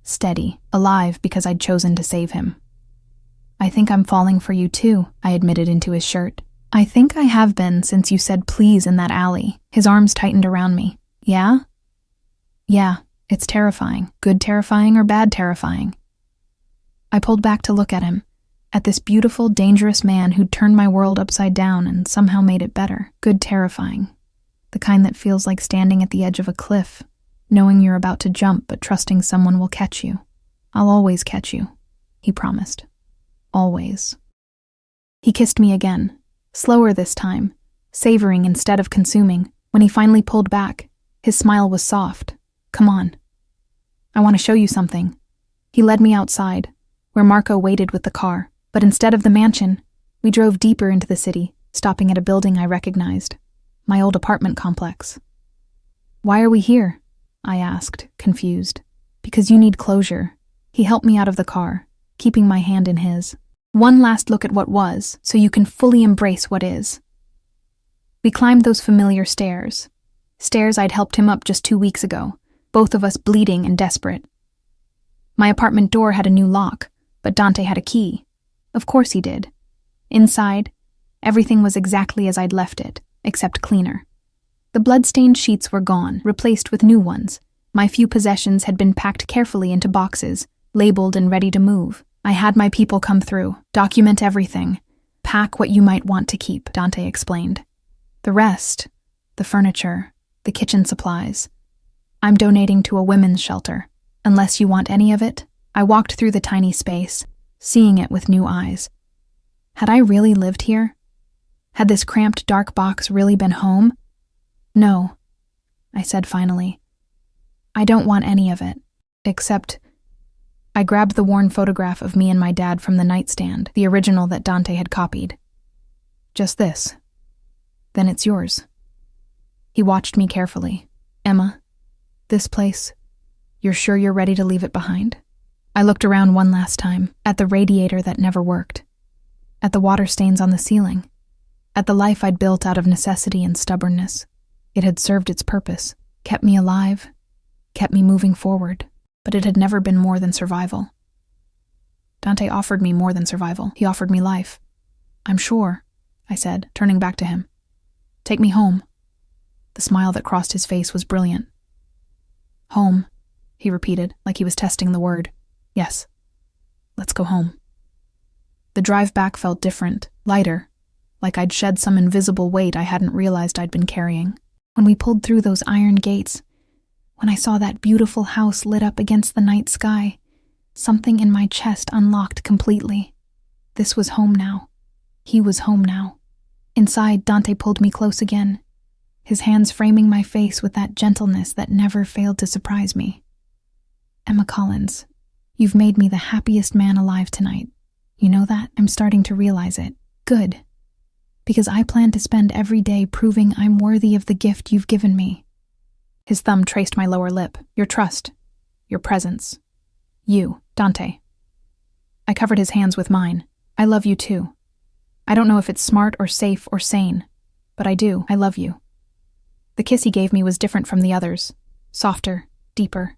steady, alive because I'd chosen to save him. I think I'm falling for you too, I admitted into his shirt. I think I have been since you said please in that alley. His arms tightened around me. Yeah? Yeah, it's terrifying. Good terrifying or bad terrifying? I pulled back to look at him, at this beautiful, dangerous man who'd turned my world upside down and somehow made it better. Good terrifying. The kind that feels like standing at the edge of a cliff, knowing you're about to jump but trusting someone will catch you. I'll always catch you, he promised. Always. He kissed me again, slower this time, savoring instead of consuming. When he finally pulled back, his smile was soft. Come on. I want to show you something. He led me outside, where Marco waited with the car, but instead of the mansion, we drove deeper into the city, stopping at a building I recognized. My old apartment complex. Why are we here? I asked, confused. Because you need closure. He helped me out of the car, keeping my hand in his. One last look at what was, so you can fully embrace what is. We climbed those familiar stairs. Stairs I'd helped him up just 2 weeks ago, both of us bleeding and desperate. My apartment door had a new lock, but Dante had a key. Of course he did. Inside, everything was exactly as I'd left it, except cleaner. The blood-stained sheets were gone, replaced with new ones. My few possessions had been packed carefully into boxes, labeled and ready to move. I had my people come through, document everything, pack what you might want to keep, Dante explained. The rest, the furniture, the kitchen supplies, I'm donating to a women's shelter. Unless you want any of it. I walked through the tiny space, seeing it with new eyes. Had I really lived here? Had this cramped dark box really been home? No, I said finally. I don't want any of it, except... I grabbed the worn photograph of me and my dad from the nightstand, the original that Dante had copied. Just this. Then it's yours. He watched me carefully. Emma, this place, you're sure you're ready to leave it behind? I looked around one last time, at the radiator that never worked, at the water stains on the ceiling, at the life I'd built out of necessity and stubbornness. It had served its purpose, kept me alive, kept me moving forward, but it had never been more than survival. Dante offered me more than survival. He offered me life. I'm sure, I said, turning back to him. Take me home. The smile that crossed his face was brilliant. Home, he repeated, like he was testing the word. Yes. Let's go home. The drive back felt different, lighter, like I'd shed some invisible weight I hadn't realized I'd been carrying. When we pulled through those iron gates, when I saw that beautiful house lit up against the night sky, something in my chest unlocked completely. This was home now. He was home now. Inside, Dante pulled me close again, his hands framing my face with that gentleness that never failed to surprise me. Emma Collins, you've made me the happiest man alive tonight. You know that? I'm starting to realize it. Good. Because I plan to spend every day proving I'm worthy of the gift you've given me. His thumb traced my lower lip. Your trust. Your presence. You, Dante. I covered his hands with mine. I love you too. I don't know if it's smart or safe or sane, but I do. I love you. The kiss he gave me was different from the others. Softer, deeper,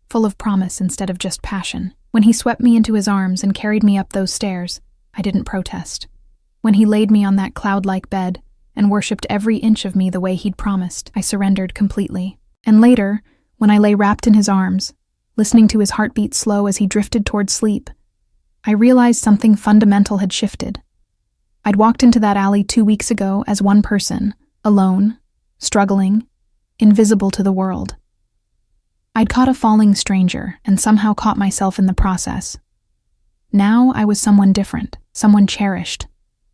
full of promise instead of just passion. When he swept me into his arms and carried me up those stairs, I didn't protest. When he laid me on that cloud-like bed and worshipped every inch of me the way he'd promised, I surrendered completely. And later, when I lay wrapped in his arms, listening to his heartbeat slow as he drifted toward sleep, I realized something fundamental had shifted. I'd walked into that alley 2 weeks ago as one person, alone, struggling, invisible to the world. I'd caught a falling stranger and somehow caught myself in the process. Now I was someone different, someone cherished,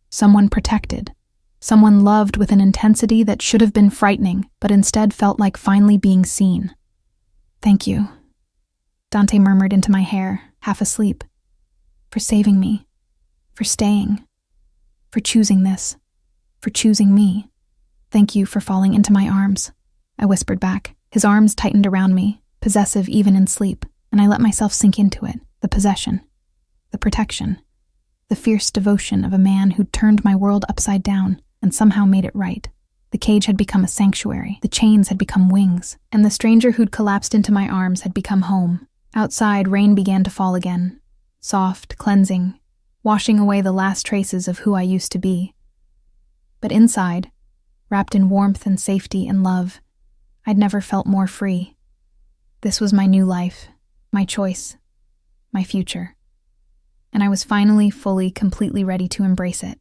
someone protected, someone loved with an intensity that should have been frightening, but instead felt like finally being seen. Thank you, Dante murmured into my hair, half asleep. For saving me. For staying. For choosing this. For choosing me. Thank you for falling into my arms, I whispered back. His arms tightened around me, possessive even in sleep, and I let myself sink into it, the possession, the protection, the fierce devotion of a man who'd turned my world upside down and somehow made it right. The cage had become a sanctuary, the chains had become wings, and the stranger who'd collapsed into my arms had become home. Outside, rain began to fall again, soft, cleansing, washing away the last traces of who I used to be. But inside, wrapped in warmth and safety and love, I'd never felt more free. This was my new life, my choice, my future. And I was finally, fully, completely ready to embrace it.